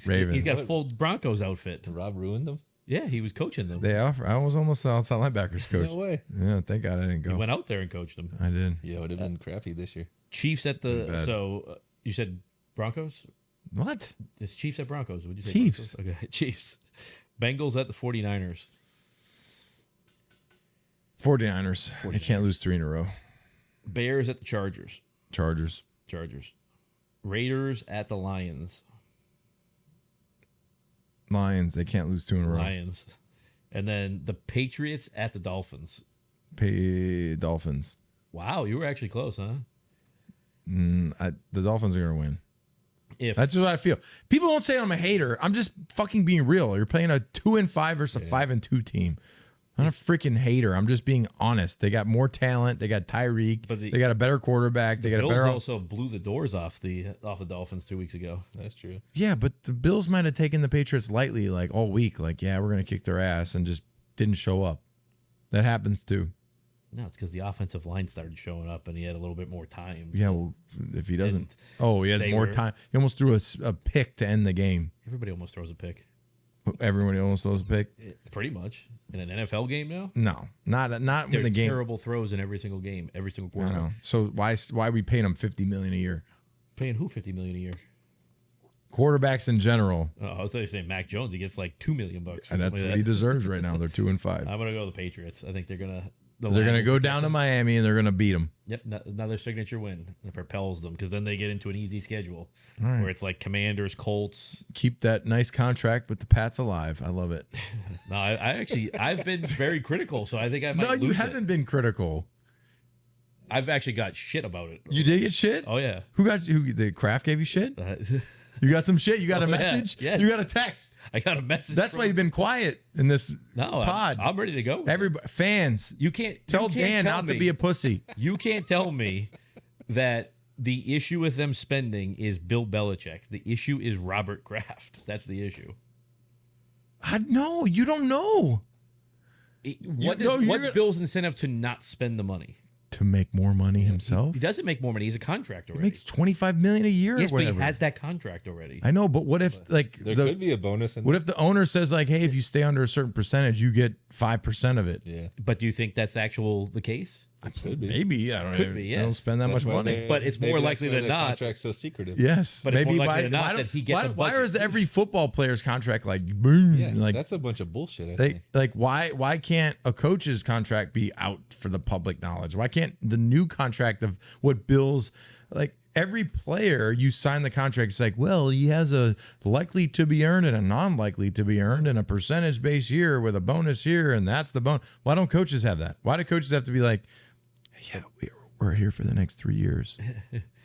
Ravens. He's got a full Broncos outfit. Rob ruined them? Yeah, he was coaching them. I was almost the outside linebackers coach. No way. Yeah, thank God I didn't go. He went out there and coached them. I did. Yeah, it would have been crappy this year. Chiefs at the... So, you said Broncos? What? It's Chiefs at Broncos. Would you say Chiefs. Broncos? Okay, Chiefs. Bengals at the 49ers. 49ers. They can't lose 3 in a row. Bears at the Chargers. Chargers. Raiders at the Lions. Lions. They can't lose 2 in a row. Lions. And then the Patriots at the Dolphins. Dolphins. Wow, you were actually close, huh? The Dolphins are going to win. If That's just what I feel. People won't say I'm a hater. I'm just fucking being real. You're playing a 2-5 versus a 5-2 team. I'm not a freaking hater. I'm just being honest. They got more talent. They got Tyreek. They got a better quarterback. They got Bills a better. Also blew the doors off the Dolphins 2 weeks ago. That's true. Yeah, but the Bills might have taken the Patriots lightly, like all week. Like, yeah, we're gonna kick their ass, and just didn't show up. That happens too. No, it's because the offensive line started showing up, and he had a little bit more time. Yeah, well, if he doesn't, And he has more time. He almost threw a pick to end the game. Everybody almost throws a pick. Everybody almost throws a pick. Pretty much in an NFL game now. No, not There's with the game. terrible throws in every single game, every single quarter. I know. So why are we paying him $50 million a year? Paying who $50 million a year? Quarterbacks in general. Oh, I was saying Mac Jones. He gets like $2 million. And that's what he deserves right now. They're 2-5. I'm gonna go with the Patriots. I think they're gonna. They're gonna go down to Miami and they're gonna beat them. Yep, another signature win that propels them because then they get into an easy schedule where it's like Commanders, Colts. Keep that nice contract with the Pats alive. I love it. No, I've been very critical, so I think I might. No, you lose haven't it. been critical. I've actually got shit about it. You did get shit? Oh yeah. Who got you? Who, the Kraft gave you shit? You got some shit? You got a yeah. message? Yes. You got a text? I got a message. That's why you've been quiet in this pod. I'm ready to go. Everybody, fans, You can't tell Dan tell not me, to be a pussy. You can't tell me that the issue with them spending is Bill Belichick. The issue is Robert Kraft. That's the issue. No, you don't know. What's Bill's incentive to not spend the money? To make more money himself? He doesn't make more money. He's a contract He already. makes $25 million a year. Yes, or whatever. but he has that contract already. I know, but what if like There could be a bonus. What if the owner says like, hey, if you stay under a certain percentage, you get 5% of it? Yeah, But do you think that's the case? it could be. Maybe. I don't know. Could be, They don't yes. spend that That's much why money. they're- But it's maybe more that's likely why than the not. Contract's so secretive. Yes, But it's maybe more likely than not why, that he gets a why budget. is every football player's contract like boom? Yeah, like that's a bunch of bullshit. I they think. like why can't a coach's contract be out for the public knowledge? Why can't the new contract of what Bill's like every player you sign the contract? It's like, well, he has a likely to be earned and a non-likely to be earned and a percentage base here with a bonus here, and that's the bonus. Why don't coaches have that? Why do coaches have to be like, yeah, we're here for the next 3 years?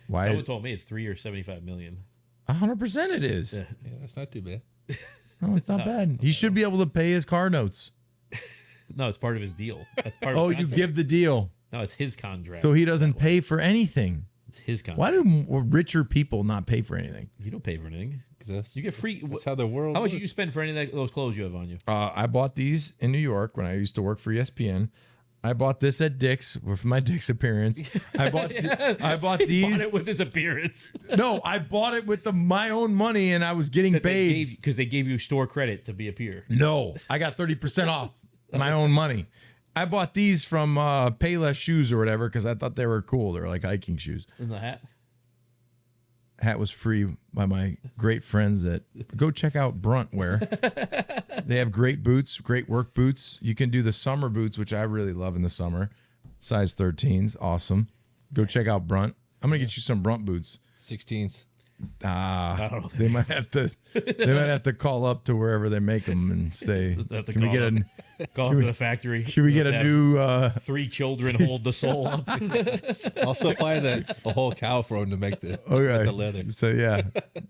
Why? Someone told me it's 3 years, $75 million. 100% it is. Yeah. Yeah, that's not too bad. No, it's not bad. He should be able to pay his car notes. No, it's part of his deal. That's part of Oh, his you contract. give the deal. No, it's his contract. So he doesn't pay for anything. It's his contract. Why do richer people not pay for anything? You don't pay for anything. 'Cause that's, You get free. that's how the world. How much do works. you spend for any of those clothes you have on you? I bought these in New York when I used to work for ESPN. I bought this at Dick's with my Dick's appearance. I bought these. Bought it with his appearance. No, I bought it with my own money, and I was getting paid. Because they gave you store credit to be a peer. No, I got 30% off my own money. I bought these from Payless Shoes or whatever because I thought they were cool. They're like hiking shoes. In the hat. Hat was free by my great friends at go check out Bruntwear. They have great boots, great work boots. You can do the summer boots, which I really love in the summer. Size 13s, awesome. Go check out Brunt. I'm gonna get you some Brunt boots. 16s. I don't know. They might have to call up to wherever they make them and say, Have to can we call get them. a Go up to the factory. can we get a Have new 3 children hold the soul up? I'll supply a whole cow for them to make the leather. So yeah,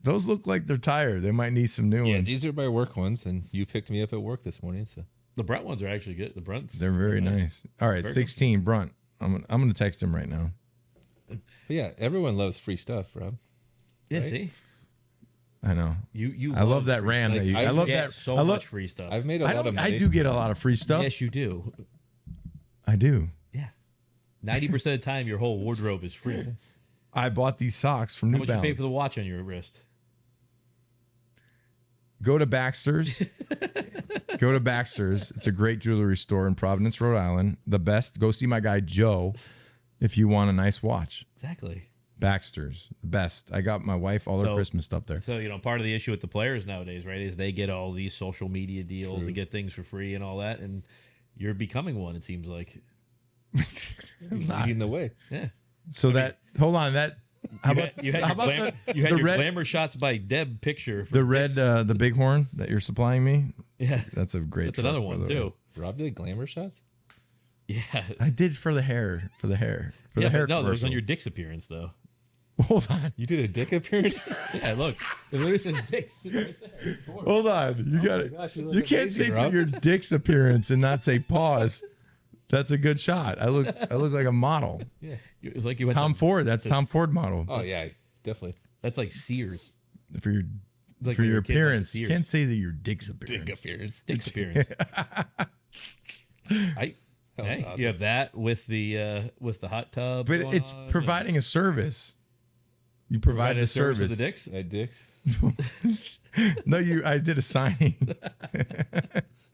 those look like they're tired. They might need some new Yeah, ones. these are my work ones, and you picked me up at work this morning. So The Brunt ones are actually good. The Brunts. They're very nice. All right, 16 Brunt. I'm gonna text him right now. but yeah, everyone loves free stuff, Rob. Yeah, Right? see? I know. You I love that free RAM stuff. that you. I I love Get that. so I love, much free stuff. I've made a lot of money. I do get a lot of free stuff. Yes, you do. I do. Yeah. 90% of the time, your whole wardrobe is free. I bought these socks from How New much you Balance. pay for the watch on your wrist? Go to Baxter's. Go to Baxter's. It's a great jewelry store in Providence, Rhode Island. The best. Go see my guy Joe if you want a nice watch. Exactly. Baxter's, the best. I got my wife all her Christmas stuff there. So, part of the issue with the players nowadays, right, is they get all these social media deals and get things for free and all that, and you're becoming one, it seems like. He's leading the way. Yeah. So hold on, how You had your glamour shots by Deb picture. The red, the bighorn that you're supplying me? Yeah. That's a great That's truck, another by one, the way. too. Rob did glamour shots? Yeah. I did for the hair. The hair no, that was commercial. on your Dick's appearance, though. Hold on. You did a dick appearance? Yeah, look. It says Dick's right there. Hold on. You got it. gosh, You look can't amazing, say for Rob. your dick's appearance and not say pause. That's a good shot. I look like a model. Yeah. It's like you went Tom to- Ford. That's to- Tom Ford model. Oh, yeah, definitely. That's like Sears. For your It's like for when you your were a kid, like appearance. You Sears. can't say that your dick's appearance. Dick appearance. Dick's appearance. That was Hey, awesome. you have that with the hot tub. But going it's on, providing a service. You provide provided the a service service. of the Dicks. At Dick's? No, I did a signing.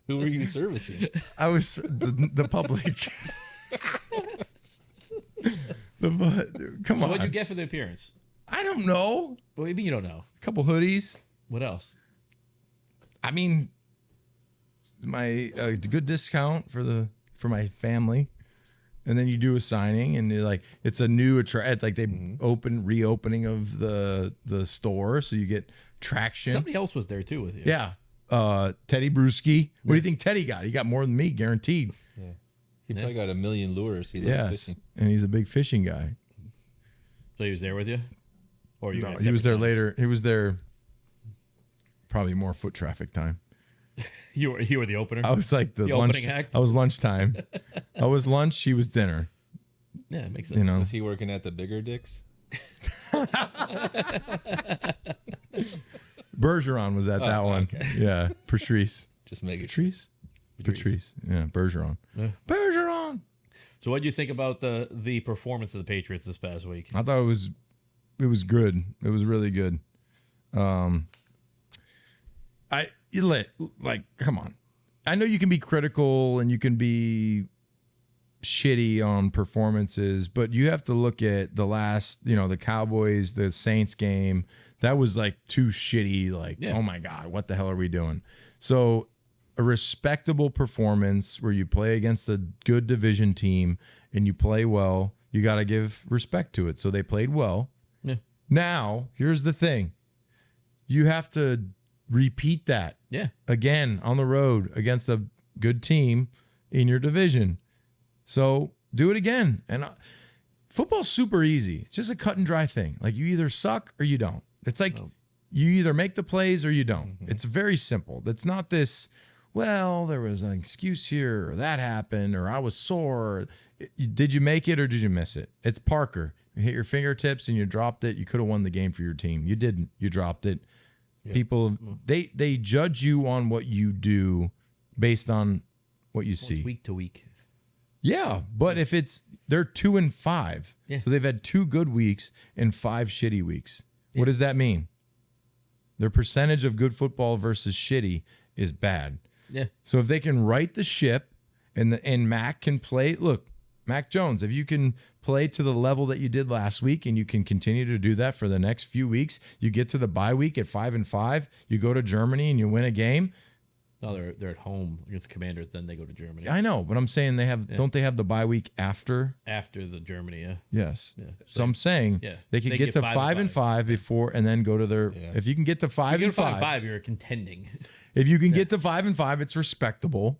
Who were you servicing? I was the public. Come So on. what'd you get for the appearance? I don't know. What do you mean you don't know? A couple hoodies. What else? I mean, my good discount for my family, and then you do a signing, and you're like it's a new like they reopening of the store, so you get traction. Somebody else was there too with you. Yeah, Teddy Bruschi. What do you think Teddy got? He got more than me, guaranteed. He probably got a million lures. He loves Yes, fishing. and he's a big fishing guy. So he was there with you, or you? No, guys he was separate there times? later. He was there. Probably more foot traffic time. You were the opener. I was like the lunch. opening act? I was lunchtime. I was lunch. He was dinner. Yeah, it makes sense. You know. Was he working at the bigger Dick's? Bergeron was at that one. okay. Yeah, Patrice. Just make it. Patrice. Patrice. Yeah, Bergeron. Yeah. Bergeron. So what do you think about the performance of the Patriots this past week? I thought it was good. It was really good. Come on. I know you can be critical and you can be shitty on performances, but you have to look at the last, the Cowboys, the Saints game. That was like too shitty. Oh my God, what the hell are we doing? So a respectable performance where you play against a good division team and you play well, you got to give respect to it. So they played well. Yeah. Now, here's the thing. You have to repeat that again on the road against a good team in your division. So do it again. And football's super easy. It's just a cut and dry thing. Like you either suck or you don't. It's like you either make the plays or you don't. Mm-hmm. It's very simple. It's not this, well, there was an excuse here or that happened or I was sore. Did you make it or did you miss it? It's Parker. You hit your fingertips and you dropped it. You could have won the game for your team. You didn't. You dropped it. Yeah. People, they judge you on what you do based on what you see. Week to week. Yeah, but if they're 2-5, so they've had 2 good weeks and 5 shitty weeks. What does that mean? Their percentage of good football versus shitty is bad. Yeah. So if they can right the ship and Mac can play, look, Mac Jones, if you can play to the level that you did last week and you can continue to do that for the next few weeks, you get to the bye week at 5-5, you go to Germany and you win a game. No, they're at home against the Commanders, then they go to Germany. I know, but I'm saying don't they have the bye week after? After the Germany, yeah. Yes. Yeah. So I'm saying they can get to 5-5 before and then go to their. Yeah. If you can get to 5-5, you're contending. If you can get to 5-5, it's respectable.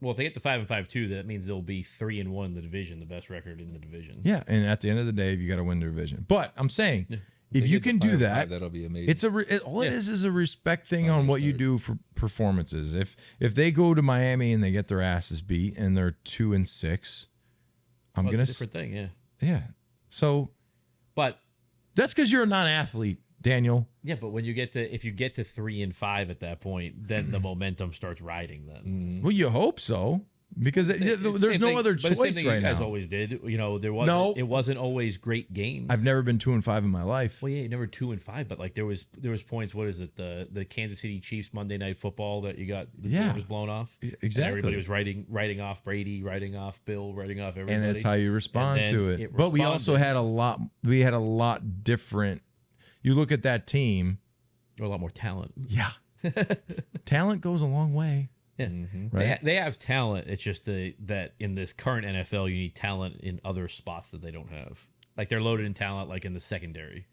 Well, if they get to 5-5 too, that means they'll be 3-1 in the division, the best record in the division. Yeah, and at the end of the day, you got to win the division. But I'm saying, if you can do that, that'll be amazing. It's all it is a respect thing on what you do for performances. If they go to Miami and they get their asses beat and they're 2-6, I'm gonna different thing, yeah. Yeah. So, but that's because you're a non-athlete, Daniel. Yeah, but when if you get to 3-5 at that point, then the momentum starts riding. Then, well, you hope so. because there's no other choice the same thing right you guys now. always did. There wasn't. It wasn't always great games. I've never been 2-5 in my life. Well, yeah, never 2-5, but like there was points. What is it? The Kansas City Chiefs Monday Night Football that you got the door was blown off. Exactly. And everybody was writing off Brady, writing off Bill, writing off everybody. And that's how you respond to it. But we also had a lot. We had a lot different. You look at that team. A lot more talent. Yeah. Talent goes a long way. Yeah. Right? They have talent. It's just that in this current NFL, you need talent in other spots that they don't have. Like they're loaded in talent, like in the secondary.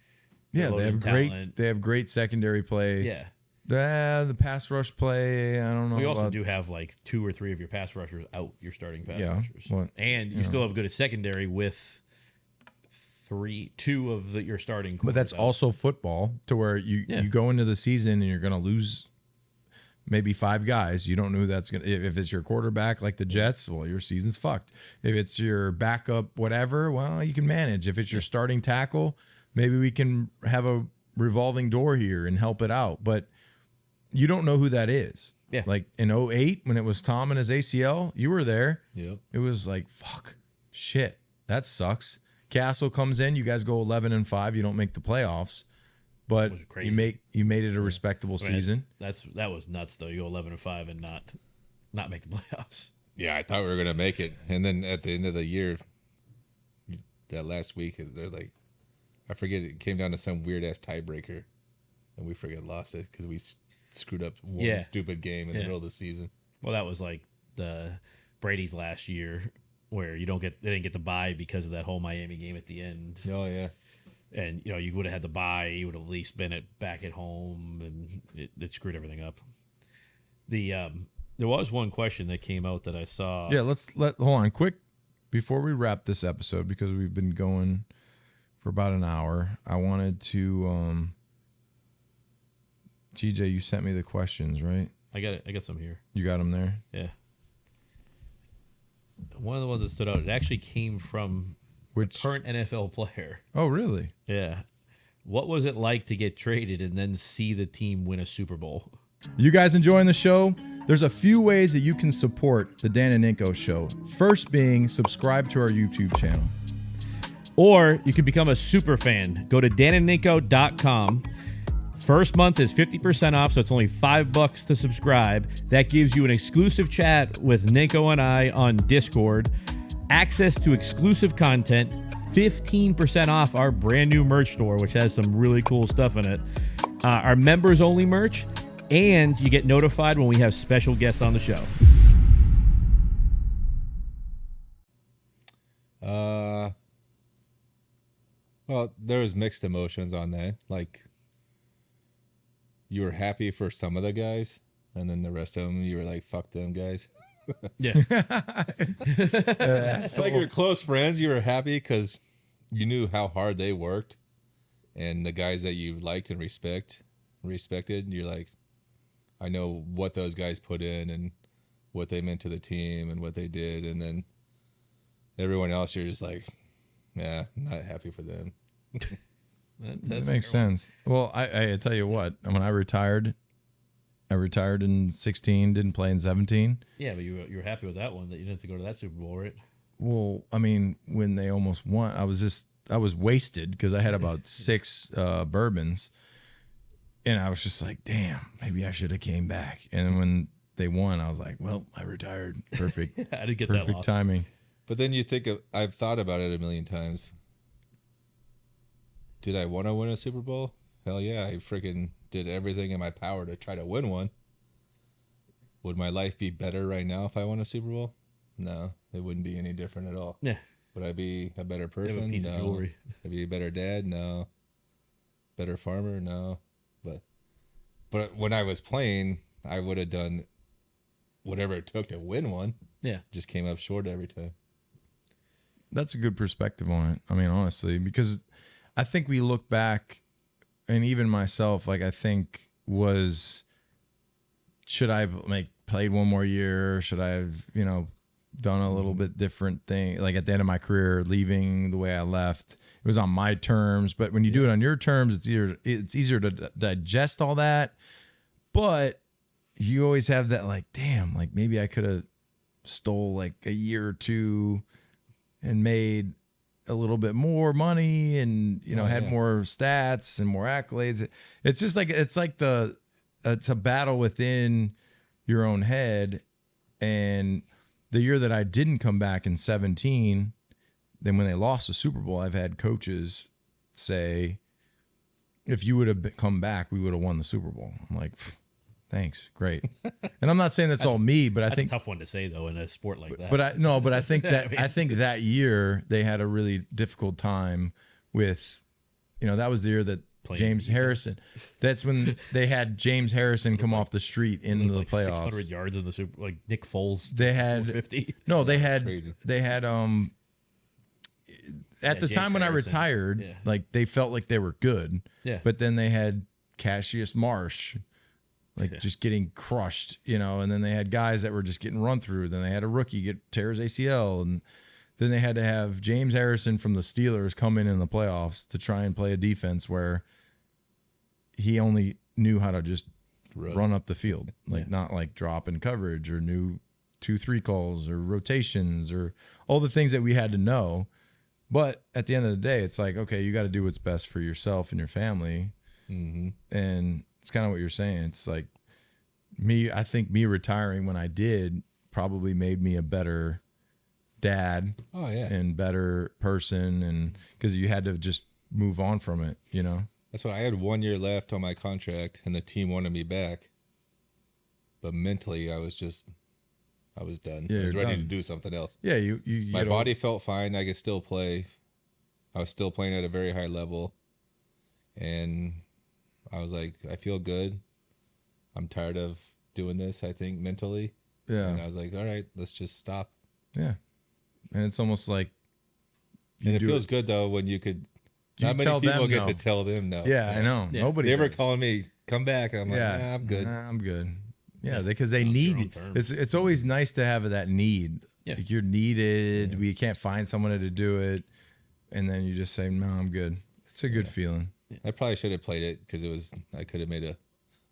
Yeah, they have great secondary play. Yeah. The pass rush play, I don't know. We also do have like 2 or 3 of your pass rushers out, your starting pass rushers. Well, and you still have good secondary with 2 of your starting. But that's also football, to where you go into the season and you're going to lose maybe 5 guys. You don't know who that's going to. If it's your quarterback like the Jets, well, your season's fucked. If it's your backup, whatever, well, you can manage. If it's your starting tackle, maybe we can have a revolving door here and help it out. But you don't know who that is. Yeah. Like in 2008, when it was Tom and his ACL, you were there. Yep. It was like, fuck, shit, that sucks. Castle comes in, you guys go 11-5, you don't make the playoffs, but you made it a respectable season. That was nuts though. You go 11-5 and not make the playoffs. Yeah, I thought we were gonna make it, and then at the end of the year, that last week, they're like, I forget, it came down to some weird ass tiebreaker, and we lost it because we screwed up one stupid game in the middle of the season. Well, that was like the Brady's last year, where they didn't get the bye because of that whole Miami game at the end. Oh yeah, and you would have had the bye, you would have at least been back at home, and it screwed everything up. There was one question that came out that I saw. Yeah, hold on quick before we wrap this episode, because we've been going for about an hour. I wanted to TJ, you sent me the questions, right? I got some here. You got them there? Yeah. One of the ones that stood out, it actually came from a current NFL player. Oh, really? Yeah. What was it like to get traded and then see the team win a Super Bowl? You guys enjoying the show? There's a few ways that you can support the Dan and Ninko Show. First being subscribe to our YouTube channel. Or you can become a super fan. Go to danandninko.com. First month is 50% off, so it's only $5 to subscribe. That gives you an exclusive chat with Ninko and I on Discord, access to exclusive content, 15% off our brand new merch store, which has some really cool stuff in it, our members only merch, and you get notified when we have special guests on the show. Well, there was mixed emotions on that. Like, you were happy for some of the guys, and then the rest of them, you were like, fuck them guys. Yeah. It's like your close friends, you were happy because you knew how hard they worked, and the guys that you liked and respected, you're like, I know what those guys put in and what they meant to the team and what they did. And then everyone else, you're just like, yeah, I'm not happy for them. That makes sense. Well, I tell you what, when I retired in 16, didn't play in 17. Yeah, but you were happy with that one, that you didn't have to go to that Super Bowl, right? Well, I mean, when they almost won, I was wasted because I had about 6 bourbons, and I was just like, damn, maybe I should have came back. And when they won, I was like, well, I retired. Perfect. I didn't get perfect that loss. timing. But then you think I've thought about it a million times. Did I want to win a Super Bowl? Hell yeah, I freaking did everything in my power to try to win one. Would my life be better right now if I won a Super Bowl? No, it wouldn't be any different at all. Yeah. Would I be a better You have a person? piece of No. jewelry. Would I be a better dad? No. Better farmer? No. But when I was playing, I would have done whatever it took to win one. Yeah. Just came up short every time. That's a good perspective on it. I mean, honestly, because I think we look back, and even myself, like I think should I have played one more year? Should I have, done a little bit different thing? Like at the end of my career, leaving the way I left, it was on my terms. But when you do it on your terms, it's easier to digest all that. But you always have that, like, damn, like maybe I could have stole like a year or two and made a little bit more money and, had more stats and more accolades. It's just like, it's a battle within your own head. And the year that I didn't come back in 17, then when they lost the Super Bowl, I've had coaches say, if you would have come back, we would have won the Super Bowl. I'm like, thanks, great. And I'm not saying that's all me, but I think a tough one to say though in a sport like that. But I think that I think that year they had a really difficult time with, that was the year that James Harrison. That's when they had James Harrison come off the street into the playoffs. 600 yards in the Super, like Nick Foles. They had 50. No, they had Crazy. they had at the James time when I Harrison. retired, Yeah. like they felt like they were good. Yeah. But then they had Cassius Marsh, just getting crushed, and then they had guys that were just getting run through. Then they had a rookie tear his ACL, and then they had to have James Harrison from the Steelers come in the playoffs to try and play a defense where he only knew how to just run up the field, not like drop in coverage or knew 2-3 calls or rotations or all the things that we had to know. But at the end of the day, it's like, okay, you got to do what's best for yourself and your family. Mm-hmm. And it's kind of what you're saying. It's like I think me retiring when I did probably made me a better dad and better person. And because you had to just move on from it, That's what I had 1 year left on my contract, and the team wanted me back. But mentally, I was done. Yeah, I was you're ready done. to do something else. Yeah, you My body felt fine. I could still play. I was still playing at a very high level, and I was like, I feel good. I'm tired of doing this, I think, mentally. Yeah. And I was like, all right, let's just stop. Yeah. And it's almost like And it feels good, though, when you could. Not many people get to tell them no. Yeah, I know. Yeah. Nobody. They were does. calling me, come back. And I'm like, Yeah, nah, I'm good. Nah, I'm good. Yeah, because they On your need own you. terms. It's always nice to have that need. Yeah. Like you're needed. We can't find someone to do it, and then you just say, "No, I'm good." It's a good feeling. I probably should have played it because I could have made a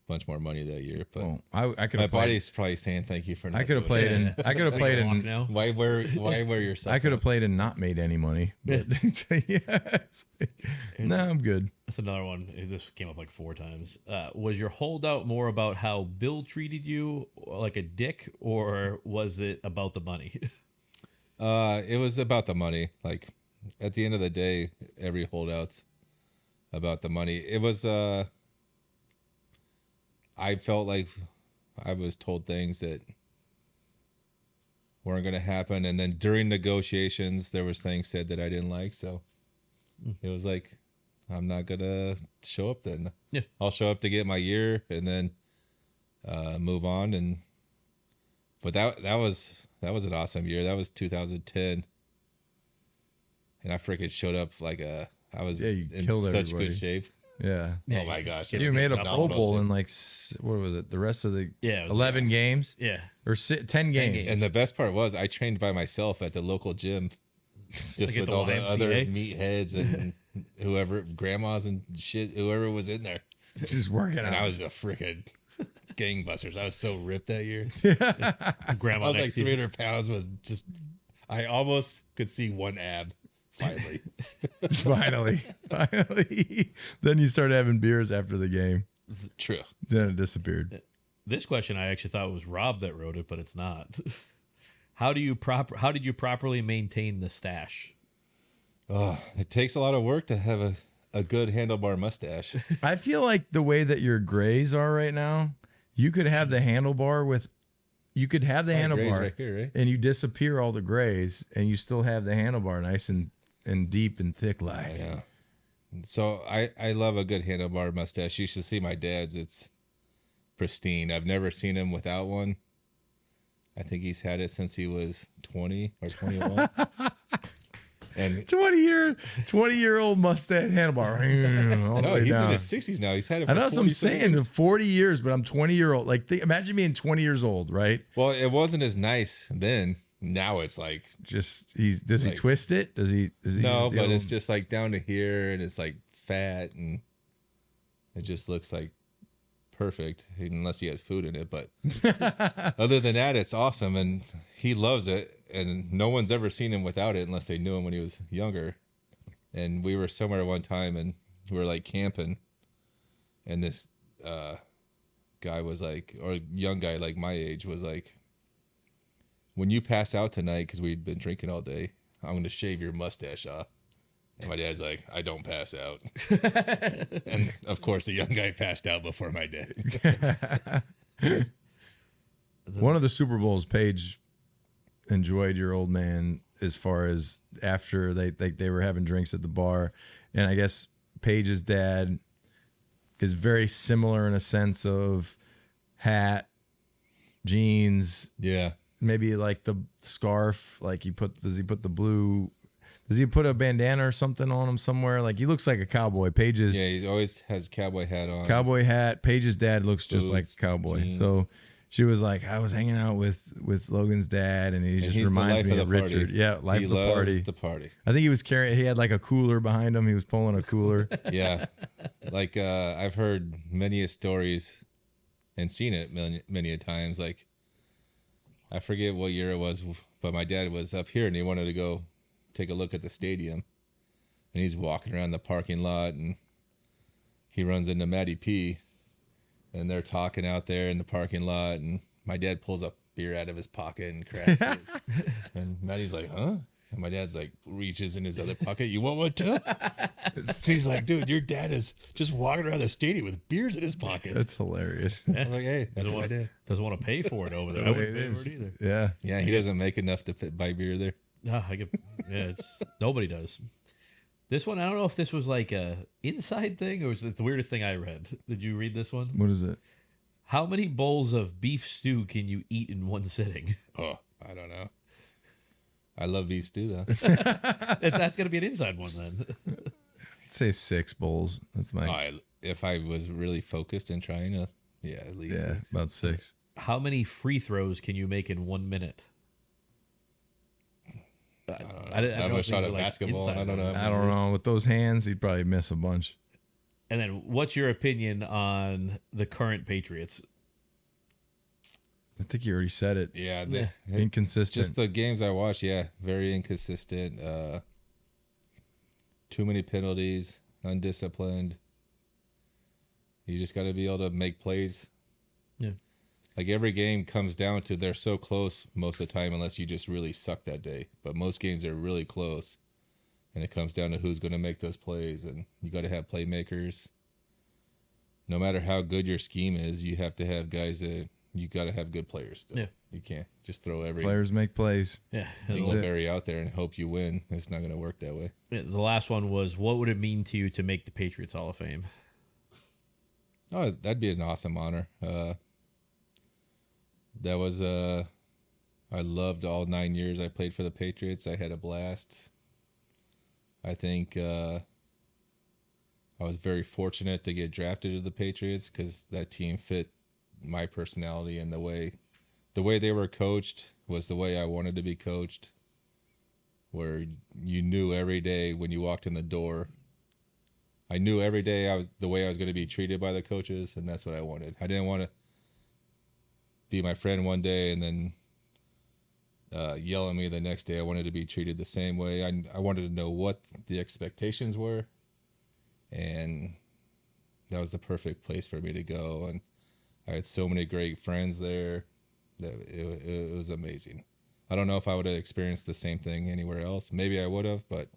bunch more money that year. But Well, I could my have played. body's probably saying thank you for not I could have doing played it. in. I could have played Walk in. now. Why wear yourself? I could have played and not made any money. But yes. No, I'm good. That's another one. This came up like 4 times. Was your holdout more about how Bill treated you like a dick, or was it about the money? It was about the money. Like at the end of the day, every holdout's about the money. It was I felt like I was told things that weren't going to happen, and then during negotiations there was things said that I didn't like, so it was like, I'm not going to show up then. Yeah. I'll show up to get my year and then move on. But that was an awesome year. That was 2010. And I freaking showed up I was You in killed such everybody. good shape. Yeah. Oh my gosh. You made a phenomenal Pro Bowl shape. in what was it? The rest of the Yeah, it was 11 games Yeah. or 10 games. games. And the best part was I trained by myself at the local gym, just Like at with the all the YMCA? other meatheads and whoever, grandmas and shit, whoever was in there. Just working And out. I was a freaking gangbusters. I was so ripped that year. Grandma I was like next to you. 300 pounds with just, I almost could see one ab finally. Finally. Then you started having beers after the game. True. Then it disappeared. This question I actually thought was Rob that wrote it, but it's not. How did you properly maintain the stash? Oh, it takes a lot of work to have a good handlebar mustache. I feel like the way that your grays are right now, you could have the handlebar grays handlebar right here, right? and you disappear all the grays and you still have the handlebar nice and deep and thick like. Yeah. So I love a good handlebar mustache. You should see my dad's. It's pristine. I've never seen him without one. I think he's had it since he was 20 or 21. And 20-year-old mustache handlebar. All the no, way he's down. in his 60s now. He's had it for I know what I'm 40 saying. years. 40 years, but I'm 20-year-old. Like, imagine being 20 years old, right? Well, it wasn't as nice then. Now it's like, Does he Like- twist it? Does he? no, the but old- it's just like down to here and it's like fat and it just looks like perfect unless he has food in it. But other than that, it's awesome. And he loves it, and no one's ever seen him without it unless they knew him when he was younger. And we were somewhere one time, and we were like camping, and this guy was like, or a young guy like my age was like, when you pass out tonight, because we'd been drinking all day, I'm going to shave your mustache off. And my dad's like, I don't pass out. And of course, the young guy passed out before my dad. One of the Super Bowls, Paige enjoyed your old man as far as after they were having drinks at the bar. And I guess Paige's dad is very similar in a sense of hat, jeans. Yeah. Maybe like the scarf, like does he put a bandana or something on him somewhere? Like he looks like a cowboy. Paige's Yeah, he always has cowboy hat on. cowboy hat. Paige's dad looks just like a Boots, cowboy. jeans. So she was like, I was hanging out with Logan's dad, and he just he's the reminds life me of of the party. Richard. Yeah, life He of the loves party. the party. I think he had like a cooler behind him. He was pulling a cooler. Yeah. Like I've heard many stories and seen it many a times. Like I forget what year it was, but my dad was up here and he wanted to go take a look at the stadium. And he's walking around the parking lot and he runs into Matty P. And they're talking out there in the parking lot. And my dad pulls a beer out of his pocket and cracks it. And Matty's like, huh? And my dad's like, reaches in his other pocket. You want one too? So he's like, dude, your dad is just walking around the stadium with beers in his pocket. That's hilarious. I was like, hey, that's what I did. Doesn't want to pay for it over there. the I way wouldn't it pay is. for it either. Yeah. Yeah, he doesn't make enough to buy beer there. No, nobody does. This one, I don't know if this was like a inside thing or was it the weirdest thing I read. Did you read this one? What is it? How many bowls of beef stew can you eat in one sitting? Oh, I don't know. I love beef stew though. That's gonna be an inside one then. I'd say 6 bowls. That's my If I was really focused and trying to, yeah, at least. yeah, six. about 6. How many free throws can you make in 1 minute? I don't know. I don't I'm know a if shot these at are, like, basketball. inside I don't know. ones. I don't know. With those hands, he'd probably miss a bunch. And then, what's your opinion on the current Patriots? I think you already said it. Yeah, Inconsistent. just the games I watch. Yeah, very inconsistent. Too many penalties, undisciplined. You just got to be able to make plays. Yeah. Like every game comes down to they're so close most of the time, unless you just really suck that day. But most games are really close, and it comes down to who's going to make those plays. And you got to have playmakers. No matter how good your scheme is, you have to have guys that you got to have good players. Still. Yeah. You can't just throw every Players make plays. Yeah. dingleberry out there and hope you win. It's not going to work that way. The last one was, what would it mean to you to make the Patriots Hall of Fame? Oh, that'd be an awesome honor. That was I loved all 9 years I played for the Patriots. I had a blast. I think I was very fortunate to get drafted to the Patriots because that team fit my personality and the way they were coached was the way I wanted to be coached. Where you knew every day when you walked in the door. I knew every day the way I was going to be treated by the coaches, and that's what I wanted. I didn't want to be my friend one day and then yell at me the next day. I wanted to be treated the same way. I wanted to know what the expectations were, and that was the perfect place for me to go. And I had so many great friends there that it was amazing. I don't know if I would have experienced the same thing anywhere else. Maybe I would have, but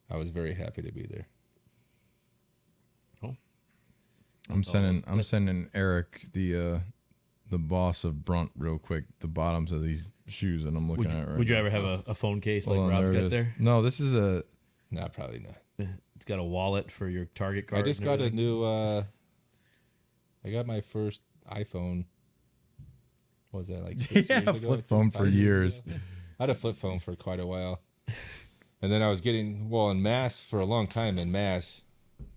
I was very happy to be there. I'm sending Eric the boss of Brunt real quick the bottoms of these shoes that I'm looking at right Would you now. ever have a phone case like Hold on, Rob it got is. there? No, this is a No, probably not. It's got a wallet for your Target card. I just and got a everything. new I got my first iPhone. What was that, like 6 Yeah, years ago? flip phone 5 for years. ago? I had a flip phone for quite a while. And then I was getting, in Mass, for a long time in Mass,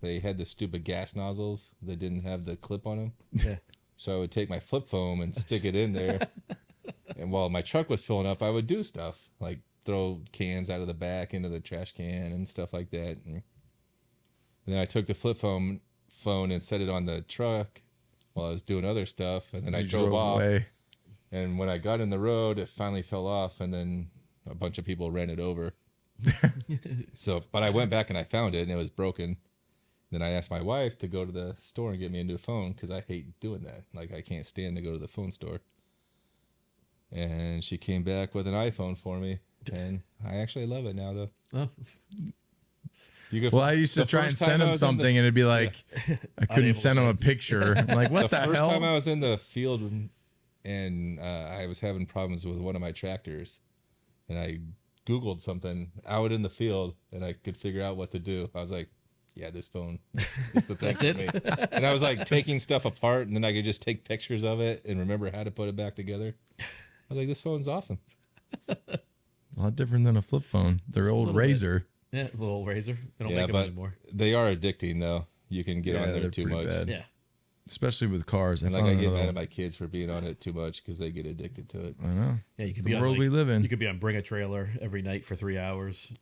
they had the stupid gas nozzles that didn't have the clip on them. Yeah. So I would take my flip phone and stick it in there. And while my truck was filling up, I would do stuff like throw cans out of the back into the trash can and stuff like that. And then I took the flip phone and set it on the truck while I was doing other stuff. And then I You drove off. away. And when I got in the road, it finally fell off, and then a bunch of people ran it over. But I went back and I found it, and it was broken. Then I asked my wife to go to the store and get me a new phone because I hate doing that. Like, I can't stand to go to the phone store. And she came back with an iPhone for me, and I actually love it now, though. Oh. Well, I used to try and send him something, and it'd be like, I couldn't send him a picture. I'm like, what the hell? The first time I was in the field, and I was having problems with one of my tractors, and I Googled something out in the field, and I could figure out what to do. I was like, yeah, this phone is the thing for me. And I was like taking stuff apart, and then I could just take pictures of it and remember how to put it back together. I was like, this phone's awesome. A lot different than a flip phone. Their old Razor. Yeah, the little Razor. They don't make them anymore. They are addicting, though. You can get on there too much. Bad. Yeah. Especially with cars. And I get mad at my kids for being on it too much because they get addicted to it. I know. Yeah, you it's could the be world on, we live in. You could be on Bring a Trailer every night for 3 hours,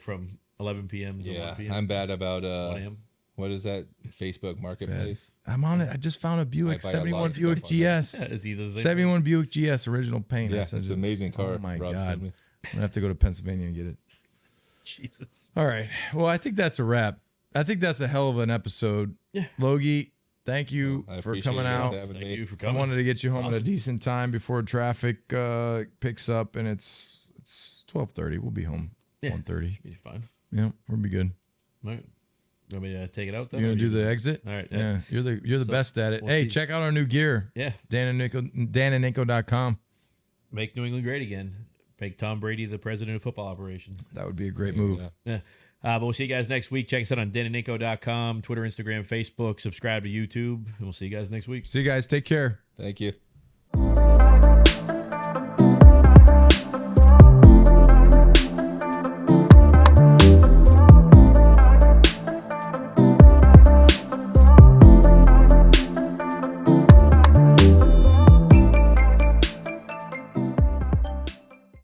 from 11 p.m. to 1 p.m. I'm bad about 1 a.m. What is that? Facebook Marketplace. I'm on it. I just found a Buick, I buy a lot 71 of Buick stuff on GS. It's either the same 71 Buick GS original paint. Yeah, it's an amazing car. Oh my Rob God. showed me. I'm gonna have to go to Pennsylvania and get it. Jesus. All right. Well, I think that's a wrap. I think that's a hell of an episode. Yeah. Logie, thank you I for appreciate coming you guys out. having Thank me. you for I coming. wanted to get you home at a Awesome. decent time before traffic picks up, and it's 12:30. We'll be home. Yeah. 1:30. Be fine. Yeah, we'll be good. All right. Want me to take it out then? You or gonna do you- the exit? All right. Yeah, you're the So, best at it. we'll Hey, see. check out our new gear. Yeah. Dan and Ninko.com. Make New England great again. Make Tom Brady the president of football operations. That would be a great move. Yeah. But we'll see you guys next week. Check us out on danandninko.com, Twitter, Instagram, Facebook. Subscribe to YouTube. And we'll see you guys next week. See you guys. Take care. Thank you.